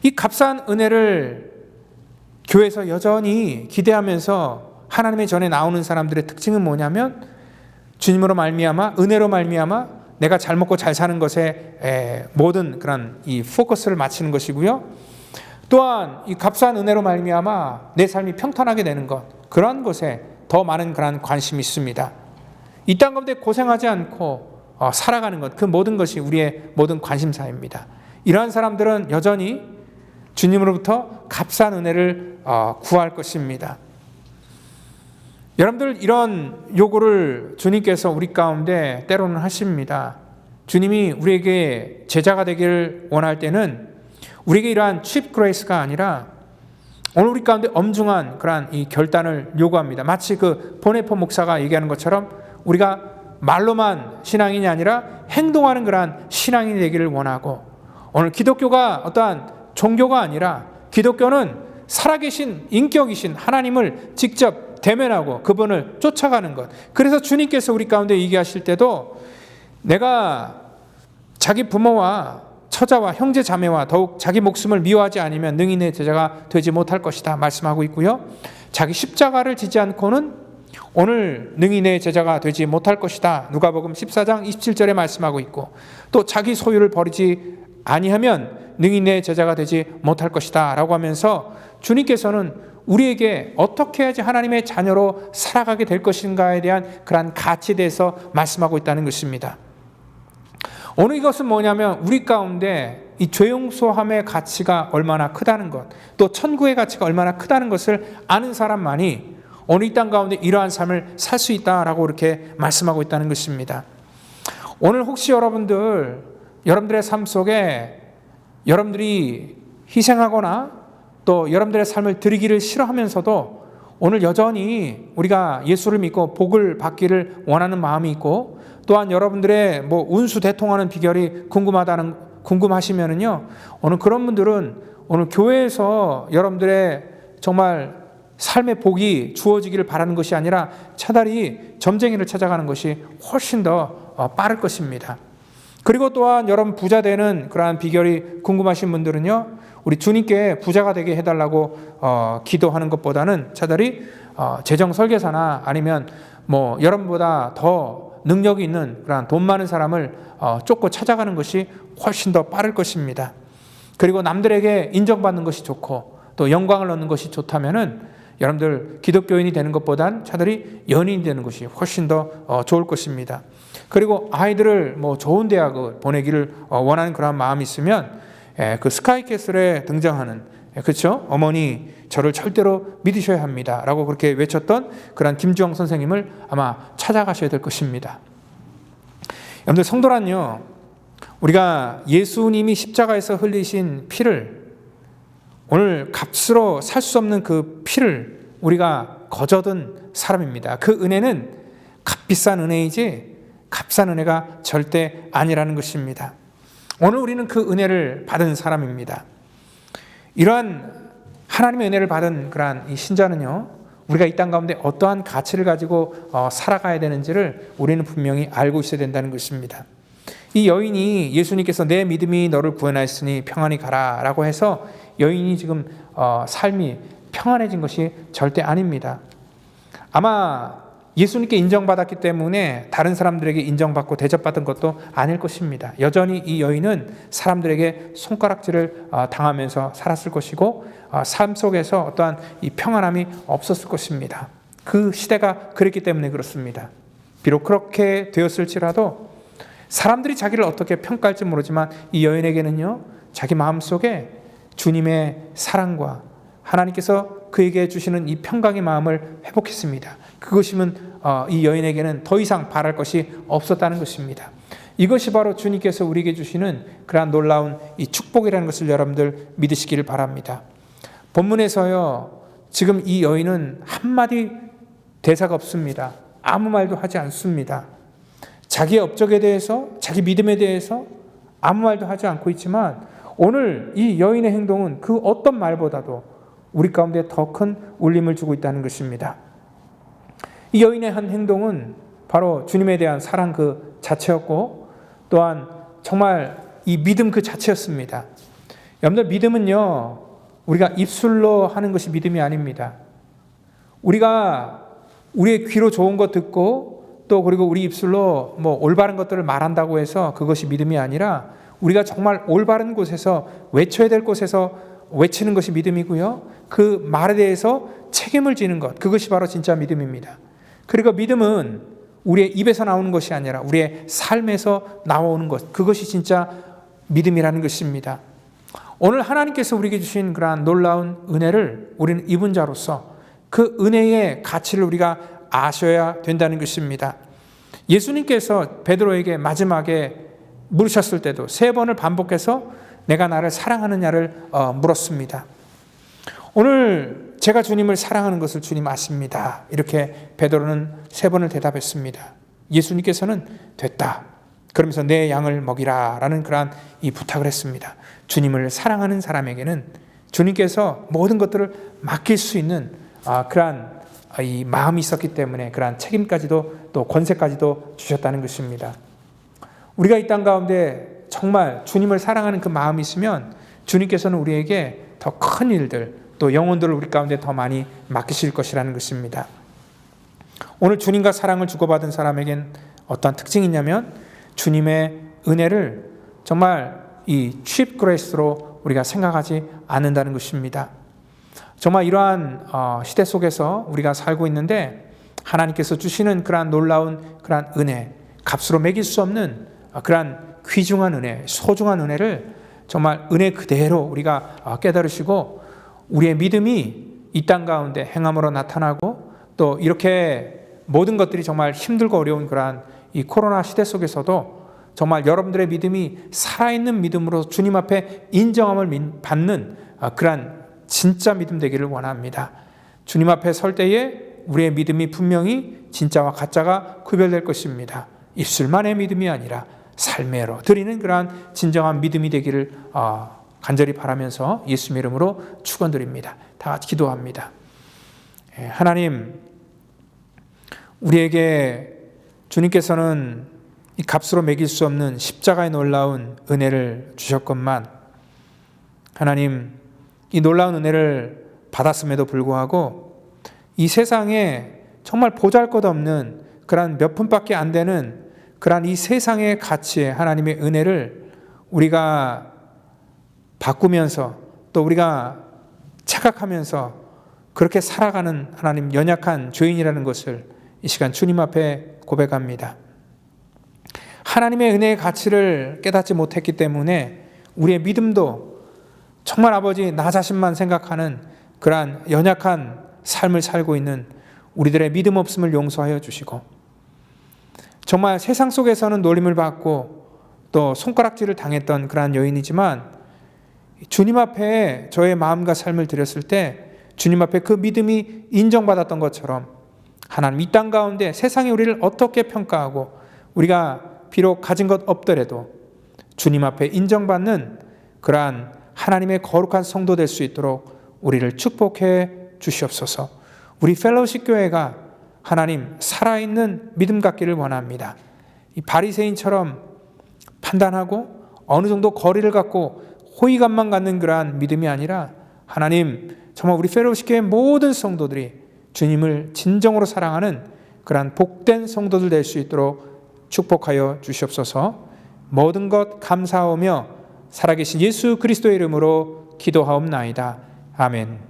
이 값싼 은혜를 교회에서 여전히 기대하면서 하나님의 전에 나오는 사람들의 특징은 뭐냐면, 주님으로 말미암아, 은혜로 말미암아 내가 잘 먹고 잘 사는 것에 모든 그런 이 포커스를 맞추는 것이고요. 또한 이 값싼 은혜로 말미암아 내 삶이 평탄하게 되는 것, 그런 것에 더 많은 그런 관심이 있습니다. 이 땅 가운데 고생하지 않고 살아가는 것, 그 모든 것이 우리의 모든 관심사입니다. 이러한 사람들은 여전히 주님으로부터 값싼 은혜를 구할 것입니다. 여러분들, 이런 요구를 주님께서 우리 가운데 때로는 하십니다. 주님이 우리에게 제자가 되기를 원할 때는 우리에게 이러한 cheap grace가 아니라 오늘 우리 가운데 엄중한 그러한 이 결단을 요구합니다. 마치 그 보네포 목사가 얘기하는 것처럼 우리가 말로만 신앙인이 아니라 행동하는 그러한 신앙인이 되기를 원하고, 오늘 기독교가 어떠한 종교가 아니라 기독교는 살아계신 인격이신 하나님을 직접 대면하고 그분을 쫓아가는 것. 그래서 주님께서 우리 가운데 얘기하실 때도 내가 자기 부모와 처자와 형제 자매와 더욱 자기 목숨을 미워하지 않으면 능히 내 제자가 되지 못할 것이다 말씀하고 있고요. 자기 십자가를 지지 않고는 오늘 능히 내 제자가 되지 못할 것이다 누가복음 14장 27절에 말씀하고 있고, 또 자기 소유를 버리지 아니하면 능히 내 제자가 되지 못할 것이다 라고 하면서 주님께서는 우리에게 어떻게 해야지 하나님의 자녀로 살아가게 될 것인가에 대한 그러한 가치에 대해서 말씀하고 있다는 것입니다. 오늘 이것은 뭐냐면 우리 가운데 이 죄용서함의 가치가 얼마나 크다는 것, 또 천국의 가치가 얼마나 크다는 것을 아는 사람만이 오늘 이 땅 가운데 이러한 삶을 살 수 있다라고 이렇게 말씀하고 있다는 것입니다. 오늘 혹시 여러분들의 삶 속에 여러분들이 희생하거나 또 여러분들의 삶을 드리기를 싫어하면서도 오늘 여전히 우리가 예수를 믿고 복을 받기를 원하는 마음이 있고, 또한 여러분들의 운수 대통하는 비결이 궁금하시면은요, 오늘 그런 분들은 오늘 교회에서 여러분들의 정말 삶의 복이 주어지기를 바라는 것이 아니라 차라리 점쟁이를 찾아가는 것이 훨씬 더 빠를 것입니다. 그리고 또한 여러분 부자 되는 그러한 비결이 궁금하신 분들은요, 우리 주님께 부자가 되게 해달라고 기도하는 것보다는 차라리 재정 설계사나 아니면 뭐 여러분보다 더 능력이 있는 그런 돈 많은 사람을 쫓고 찾아가는 것이 훨씬 더 빠를 것입니다. 그리고 남들에게 인정받는 것이 좋고 또 영광을 얻는 것이 좋다면은 여러분들 기독교인이 되는 것보단 차라리 연예인이 되는 것이 훨씬 더 좋을 것입니다. 그리고 아이들을 뭐 좋은 대학을 보내기를 원하는 그런 마음이 있으면 그 스카이캐슬에 등장하는 그렇죠? 어머니 저를 절대로 믿으셔야 합니다 라고 그렇게 외쳤던 그런 김주영 선생님을 아마 찾아가셔야 될 것입니다. 여러분들 성도란요, 우리가 예수님이 십자가에서 흘리신 피를, 오늘 값으로 살 수 없는 그 피를 우리가 거저든 사람입니다. 그 은혜는 값비싼 은혜이지 값싼 은혜가 절대 아니라는 것입니다. 오늘 우리는 그 은혜를 받은 사람입니다. 이러한 하나님의 은혜를 받은 그러한 이 신자는요, 우리가 이 땅 가운데 어떠한 가치를 가지고 살아가야 되는지를 우리는 분명히 알고 있어야 된다는 것입니다. 이 여인이 예수님께서 내 믿음이 너를 구원하였으니 평안히 가라 라고 해서 여인이 지금 삶이 평안해진 것이 절대 아닙니다. 아마 예수님께 인정받았기 때문에 다른 사람들에게 인정받고 대접받은 것도 아닐 것입니다. 여전히 이 여인은 사람들에게 손가락질을 당하면서 살았을 것이고 삶 속에서 어떠한 이 평안함이 없었을 것입니다. 그 시대가 그랬기 때문에 그렇습니다. 비록 그렇게 되었을지라도 사람들이 자기를 어떻게 평가할지 모르지만 이 여인에게는요, 자기 마음속에 주님의 사랑과 하나님께서 그에게 주시는 이 평강의 마음을 회복했습니다. 그것이면 이 여인에게는 더 이상 바랄 것이 없었다는 것입니다. 이것이 바로 주님께서 우리에게 주시는 그러한 놀라운 이 축복이라는 것을 여러분들 믿으시기를 바랍니다. 본문에서요, 지금 이 여인은 한마디 대사가 없습니다. 아무 말도 하지 않습니다. 자기의 업적에 대해서, 자기 믿음에 대해서 아무 말도 하지 않고 있지만 오늘 이 여인의 행동은 그 어떤 말보다도 우리 가운데 더 큰 울림을 주고 있다는 것입니다. 이 여인의 한 행동은 바로 주님에 대한 사랑 그 자체였고 또한 정말 이 믿음 그 자체였습니다. 여러분들 믿음은요, 우리가 입술로 하는 것이 믿음이 아닙니다. 우리가 우리의 귀로 좋은 것 듣고 또 그리고 우리 입술로 뭐 올바른 것들을 말한다고 해서 그것이 믿음이 아니라 우리가 정말 올바른 곳에서 외쳐야 될 곳에서 외치는 것이 믿음이고요. 그 말에 대해서 책임을 지는 것, 그것이 바로 진짜 믿음입니다. 그리고 믿음은 우리의 입에서 나오는 것이 아니라 우리의 삶에서 나오는 것, 그것이 진짜 믿음이라는 것입니다. 오늘 하나님께서 우리에게 주신 그러한 놀라운 은혜를 우리는 입은 자로서 그 은혜의 가치를 우리가 아셔야 된다는 것입니다. 예수님께서 베드로에게 마지막에 물으셨을 때도 3번을 반복해서 내가 나를 사랑하느냐를 물었습니다. 오늘 제가 주님을 사랑하는 것을 주님 아십니다. 이렇게 베드로는 3번을 대답했습니다. 예수님께서는 됐다. 그러면서 내 양을 먹이라 라는 그러한 이 부탁을 했습니다. 주님을 사랑하는 사람에게는 주님께서 모든 것들을 맡길 수 있는 그러한 이 마음이 있었기 때문에 그러한 책임까지도 또 권세까지도 주셨다는 것입니다. 우리가 이 땅 가운데 정말 주님을 사랑하는 그 마음이 있으면 주님께서는 우리에게 더 큰 일들 또 영혼들을 우리 가운데 더 많이 맡기실 것이라는 것입니다. 오늘 주님과 사랑을 주고받은 사람에겐 어떤 특징이 있냐면 주님의 은혜를 정말 이 cheap grace로 우리가 생각하지 않는다는 것입니다. 정말 이러한 시대 속에서 우리가 살고 있는데 하나님께서 주시는 그러한 놀라운 그러한 은혜, 값으로 매길 수 없는 그러한 귀중한 은혜, 소중한 은혜를 정말 은혜 그대로 우리가 깨달으시고 우리의 믿음이 이 땅 가운데 행함으로 나타나고 또 이렇게 모든 것들이 정말 힘들고 어려운 그러한 이 코로나 시대 속에서도 정말 여러분들의 믿음이 살아있는 믿음으로 주님 앞에 인정함을 받는 그러한 진짜 믿음 되기를 원합니다. 주님 앞에 설 때에 우리의 믿음이 분명히 진짜와 가짜가 구별될 것입니다. 입술만의 믿음이 아니라 삶으로 드리는 그러한 진정한 믿음이 되기를 간절히 바라면서 예수님 이름으로 축원드립니다. 다 같이 기도합니다. 하나님, 우리에게 주님께서는 이 값으로 매길 수 없는 십자가의 놀라운 은혜를 주셨건만 하나님, 이 놀라운 은혜를 받았음에도 불구하고 이 세상에 정말 보잘것없는 그런 몇 푼밖에 안 되는 그런 이 세상의 가치에 하나님의 은혜를 우리가 바꾸면서 또 우리가 착각하면서 그렇게 살아가는 하나님 연약한 죄인이라는 것을 이 시간 주님 앞에 고백합니다. 하나님의 은혜의 가치를 깨닫지 못했기 때문에 우리의 믿음도 정말 아버지 나 자신만 생각하는 그러한 연약한 삶을 살고 있는 우리들의 믿음 없음을 용서하여 주시고, 정말 세상 속에서는 놀림을 받고 또 손가락질을 당했던 그러한 여인이지만 주님 앞에 저의 마음과 삶을 드렸을 때 주님 앞에 그 믿음이 인정받았던 것처럼 하나님 이 땅 가운데 세상이 우리를 어떻게 평가하고 우리가 비록 가진 것 없더라도 주님 앞에 인정받는 그러한 하나님의 거룩한 성도 될 수 있도록 우리를 축복해 주시옵소서. 우리 펠로우십 교회가 하나님 살아있는 믿음 갖기를 원합니다. 이 바리새인처럼 판단하고 어느 정도 거리를 갖고 호의감만 갖는 그러한 믿음이 아니라 하나님 정말 우리 펠로우십 교회 모든 성도들이 주님을 진정으로 사랑하는 그러한 복된 성도들 될 수 있도록 축복하여 주시옵소서. 모든 것 감사하며 살아계신 예수 그리스도의 이름으로 기도하옵나이다. 아멘.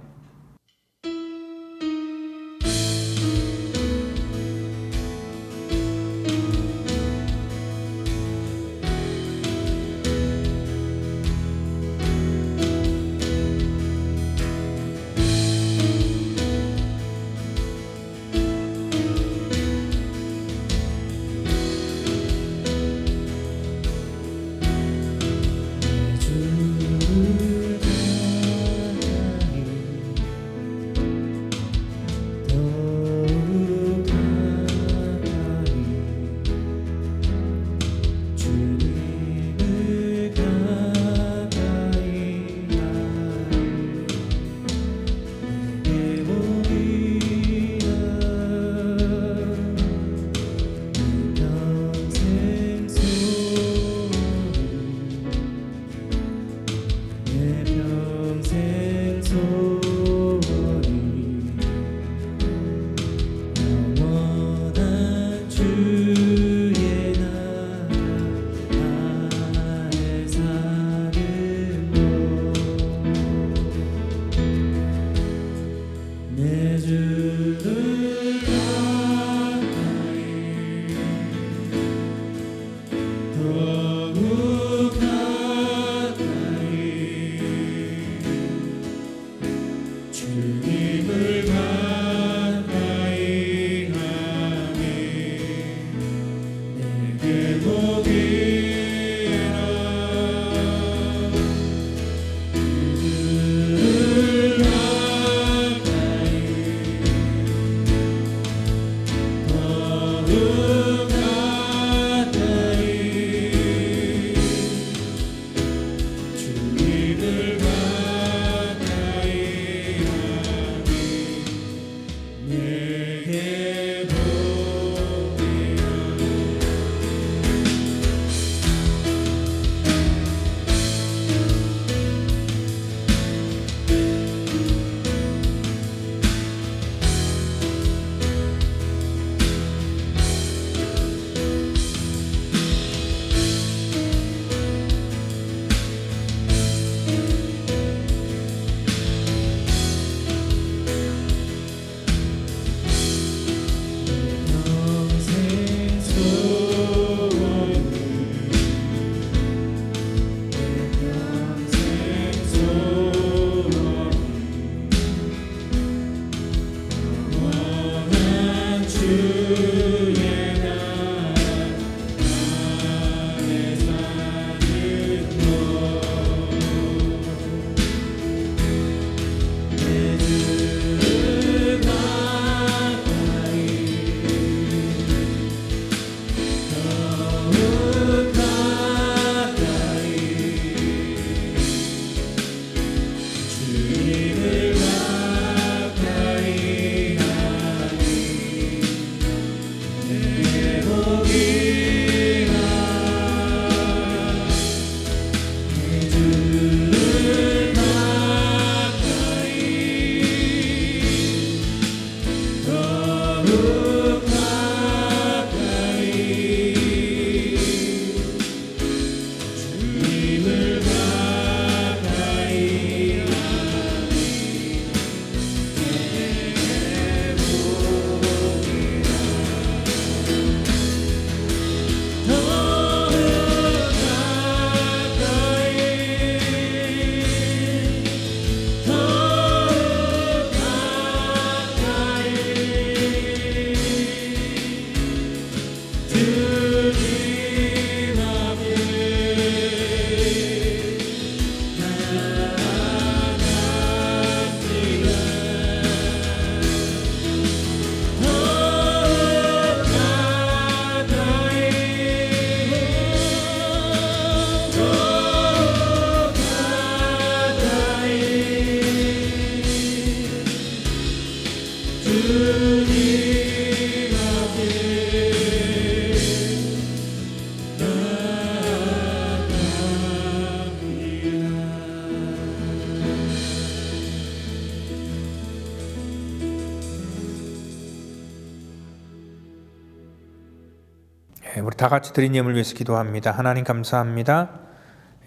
우리 다 같이 드린 예물 위해서 기도합니다. 하나님 감사합니다.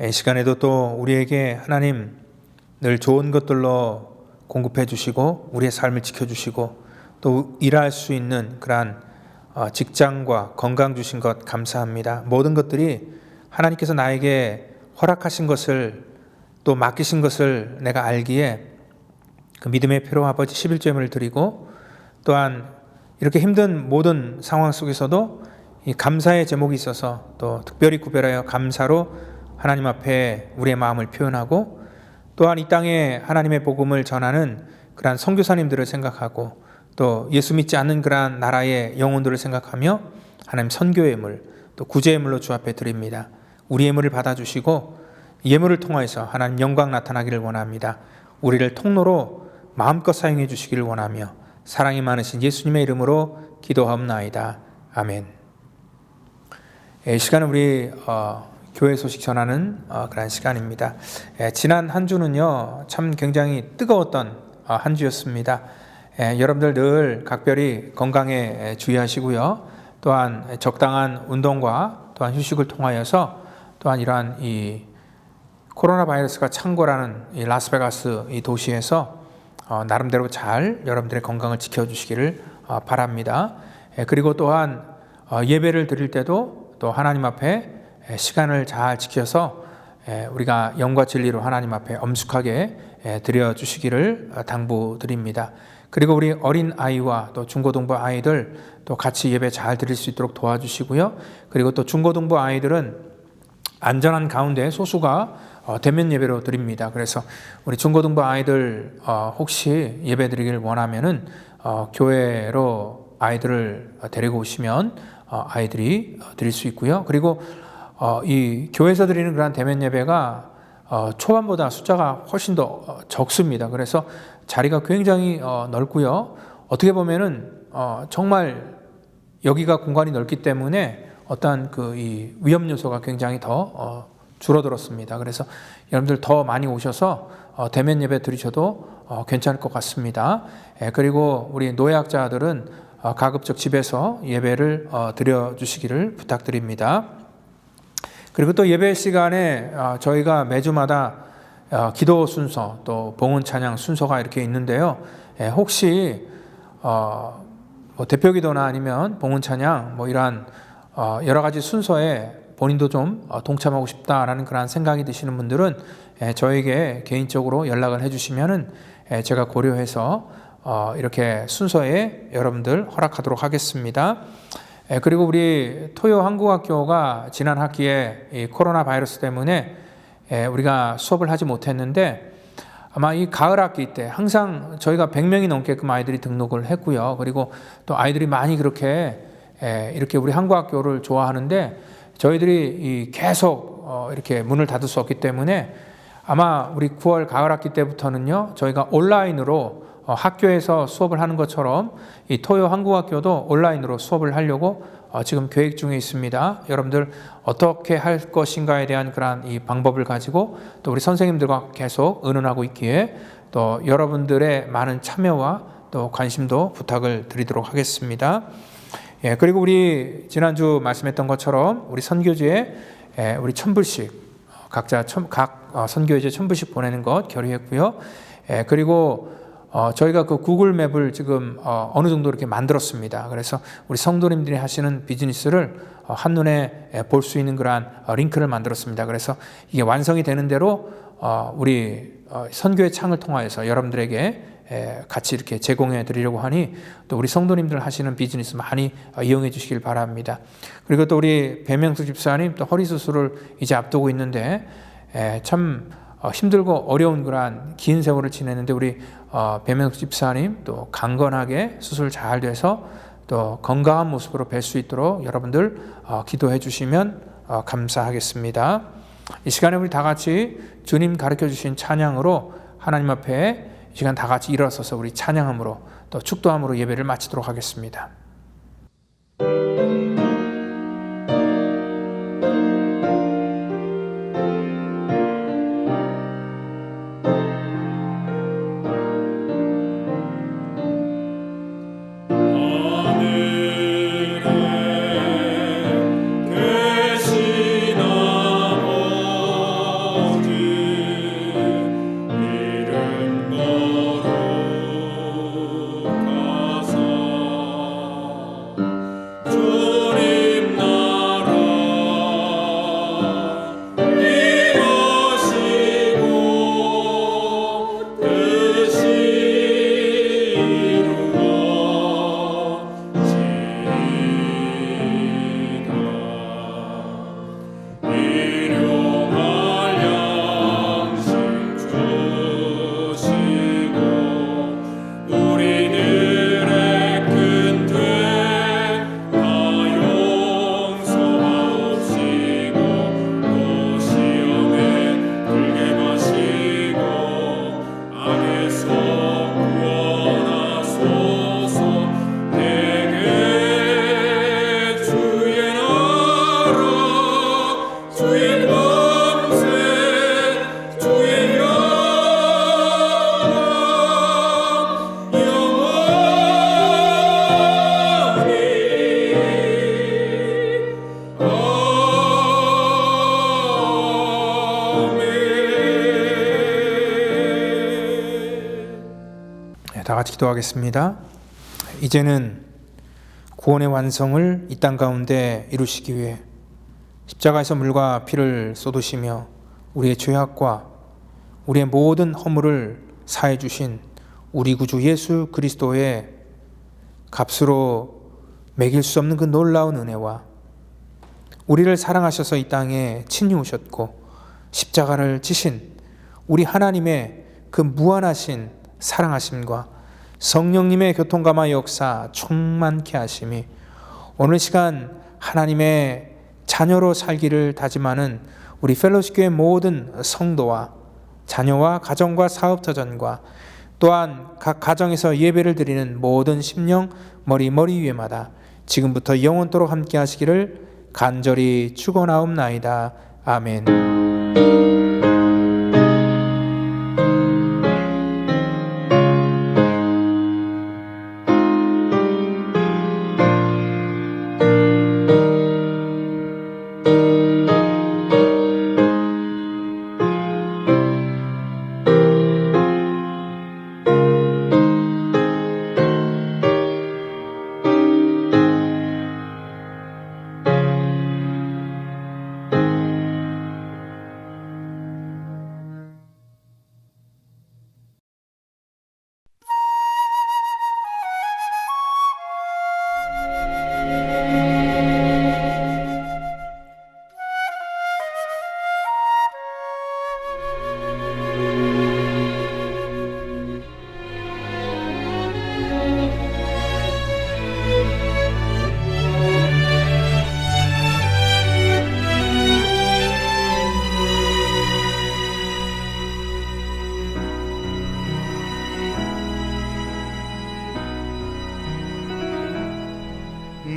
이 시간에도 또 우리에게 하나님 늘 좋은 것들로 공급해 주시고 우리의 삶을 지켜주시고 또 일할 수 있는 그러한 직장과 건강 주신 것 감사합니다. 모든 것들이 하나님께서 나에게 허락하신 것을 또 맡기신 것을 내가 알기에 그 믿음의 피로 아버지 11조임을 드리고 또한 이렇게 힘든 모든 상황 속에서도 이 감사의 제목이 있어서 또 특별히 구별하여 감사로 하나님 앞에 우리의 마음을 표현하고 또한 이 땅에 하나님의 복음을 전하는 그러한 선교사님들을 생각하고 또 예수 믿지 않는 그러한 나라의 영혼들을 생각하며 하나님 선교의 예물 또 구제의 예물로 주 앞에 드립니다. 우리 예물을 받아주시고 예물을 통하여서 하나님 영광 나타나기를 원합니다. 우리를 통로로 마음껏 사용해 주시기를 원하며 사랑이 많으신 예수님의 이름으로 기도하옵나이다. 아멘. 이 시간은 우리 교회 소식 전하는 그런 시간입니다. 지난 한 주는요 참 굉장히 뜨거웠던 한 주였습니다. 여러분들 늘 각별히 건강에 주의하시고요. 또한 적당한 운동과 또한 휴식을 통하여서 또한 이러한 이 코로나 바이러스가 창궐하는 이 라스베가스 이 도시에서 나름대로 잘 여러분들의 건강을 지켜주시기를 바랍니다. 그리고 또한 예배를 드릴 때도 또 하나님 앞에 시간을 잘 지켜서 우리가 영과 진리로 하나님 앞에 엄숙하게 드려주시기를 당부드립니다. 그리고 우리 어린 아이와 또 중고등부 아이들 또 같이 예배 잘 드릴 수 있도록 도와주시고요. 그리고 또 중고등부 아이들은 안전한 가운데 소수가 대면 예배로 드립니다. 그래서 우리 중고등부 아이들 혹시 예배 드리기를 원하면은 교회로 아이들을 데리고 오시면 아이들이 드릴 수 있고요. 그리고 이 교회에서 드리는 그런 대면 예배가 초반보다 숫자가 훨씬 더 적습니다. 그래서 자리가 굉장히 넓고요. 어떻게 보면은 정말 여기가 공간이 넓기 때문에 어떠한 그 이 위험 요소가 굉장히 더 줄어들었습니다. 그래서 여러분들 더 많이 오셔서 대면 예배 드리셔도 괜찮을 것 같습니다. 그리고 우리 노약자들은 가급적 집에서 예배를 드려주시기를 부탁드립니다. 그리고 또 예배 시간에 저희가 매주마다 기도 순서 또 봉헌 찬양 순서가 이렇게 있는데요. 혹시 뭐 대표 기도나 아니면 봉헌 찬양 뭐 이러한 여러 가지 순서에 본인도 좀 동참하고 싶다라는 그런 생각이 드시는 분들은 저에게 개인적으로 연락을 해주시면은 제가 고려해서 이렇게 순서에 여러분들 허락하도록 하겠습니다. 그리고 우리 토요 한국학교가 지난 학기에 이 코로나 바이러스 때문에 우리가 수업을 하지 못했는데 아마 이 가을 학기 때 항상 저희가 100명이 넘게끔 아이들이 등록을 했고요. 그리고 또 아이들이 많이 그렇게 이렇게 우리 한국학교를 좋아하는데 저희들이 계속 이렇게 문을 닫을 수 없기 때문에 아마 우리 9월 가을 학기 때부터는요 저희가 온라인으로 학교에서 수업을 하는 것처럼 이 토요 한국학교도 온라인으로 수업을 하려고 지금 계획 중에 있습니다. 여러분들 어떻게 할 것인가에 대한 그런 이 방법을 가지고 또 우리 선생님들과 계속 의논하고 있기에 또 여러분들의 많은 참여와 또 관심도 부탁을 드리도록 하겠습니다. 그리고 우리 지난주 말씀했던 것처럼 우리 선교지에 우리 1000불씩 각자 각 선교지에 1000불씩 보내는 것 결의했고요. 그리고 저희가 그 구글 맵을 지금 어느 정도 이렇게 만들었습니다. 그래서 우리 성도님들이 하시는 비즈니스를 한눈에 볼 수 있는 그러한 링크를 만들었습니다. 그래서 이게 완성이 되는 대로 우리 선교의 창을 통하여서 여러분들에게 같이 이렇게 제공해 드리려고 하니 또 우리 성도님들 하시는 비즈니스 많이 이용해 주시길 바랍니다. 그리고 또 우리 배명수 집사님 또 허리 수술을 이제 앞두고 있는데 참 힘들고 어려운 그러한 긴 세월을 지냈는데 우리 배명수 집사님 또 강건하게 수술 잘 돼서 또 건강한 모습으로 뵐 수 있도록 여러분들 기도해 주시면 감사하겠습니다. 이 시간에 우리 다 같이 주님 가르쳐 주신 찬양으로 하나님 앞에 이 시간 다 같이 일어서서 우리 찬양함으로 또 축도함으로 예배를 마치도록 하겠습니다. 같이 기도하겠습니다. 이제는 구원의 완성을 이 땅 가운데 이루시기 위해 십자가에서 물과 피를 쏟으시며 우리의 죄악과 우리의 모든 허물을 사해 주신 우리 구주 예수 그리스도의 값으로 매길 수 없는 그 놀라운 은혜와 우리를 사랑하셔서 이 땅에 친히 오셨고 십자가를 지신 우리 하나님의 그 무한하신 사랑하심과 성령님의 교통감화 역사 충만케 하심이 오늘 시간 하나님의 자녀로 살기를 다짐하는 우리 펠로십 교회 모든 성도와 자녀와 가정과 사업자전과 또한 각 가정에서 예배를 드리는 모든 심령 머리 위에마다 지금부터 영원토록 함께 하시기를 간절히 축원하옵나이다. 아멘.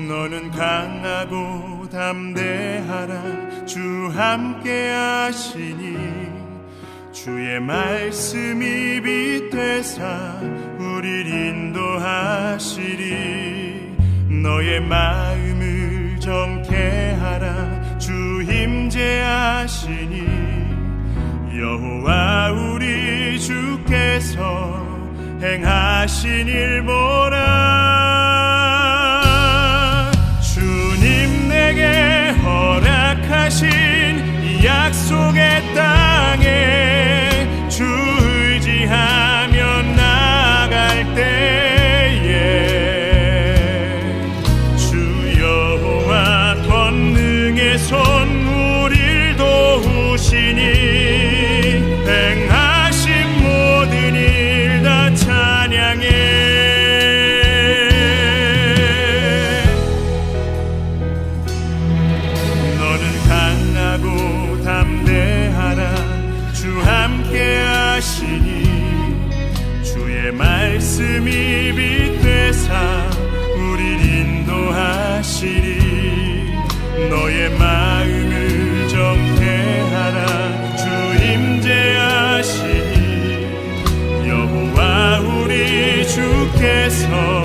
너는 강하고 담대하라. 주 함께 하시니 주의 말씀이 빛 되사 우릴 인도하시리. 너의 마음을 정케 하라. 주 임재하시니 여호와 우리 주께서 행하신 일 보라. 주님 내게 허락하신 이 약속의 땅에 주 의지하며 나아갈 때에 주 여호와 권능의 손 우릴 도우시니 행하신 모든 일 다 찬양해. 주의 말씀이 빛 되사 우릴 인도하시리. 너의 마음을 정케 하라. 주 임재하시니 여호와 우리 주께서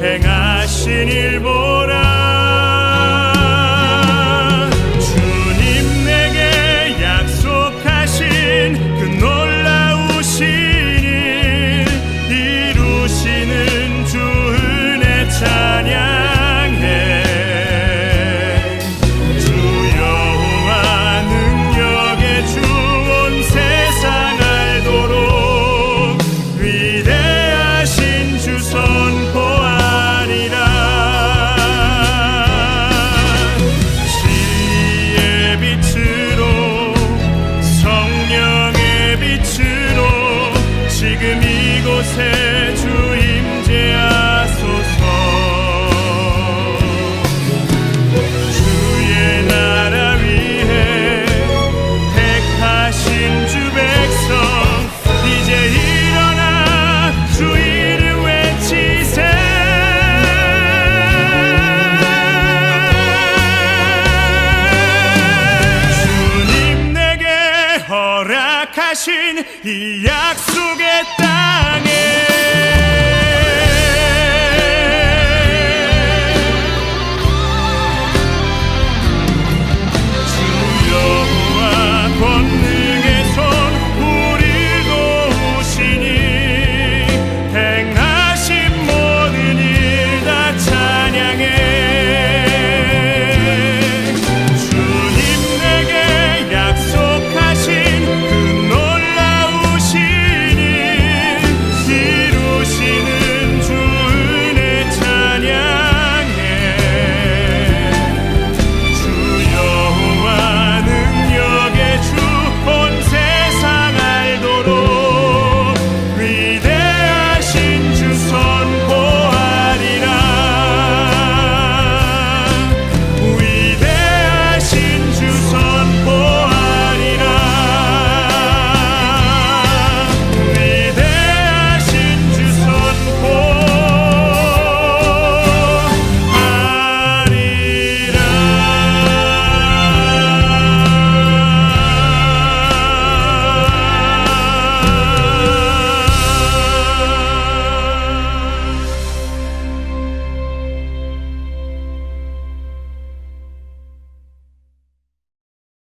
행하신 일 보라. 주님 내게 약속하신 그 놀라우신 일 이루시는 주 은혜 찬양해. 주 여호와 능력의 주 온 세상 알도록 위대하신 주 선포하리라. 진리의 빛으로 성령의 빛으로 지금 이곳에 주 임재하소서. 주의 나라 위해 택하신 주 백성 이제 일어나 주 이름 외치세. 주님 내게 허락하신 이 약속의 땅에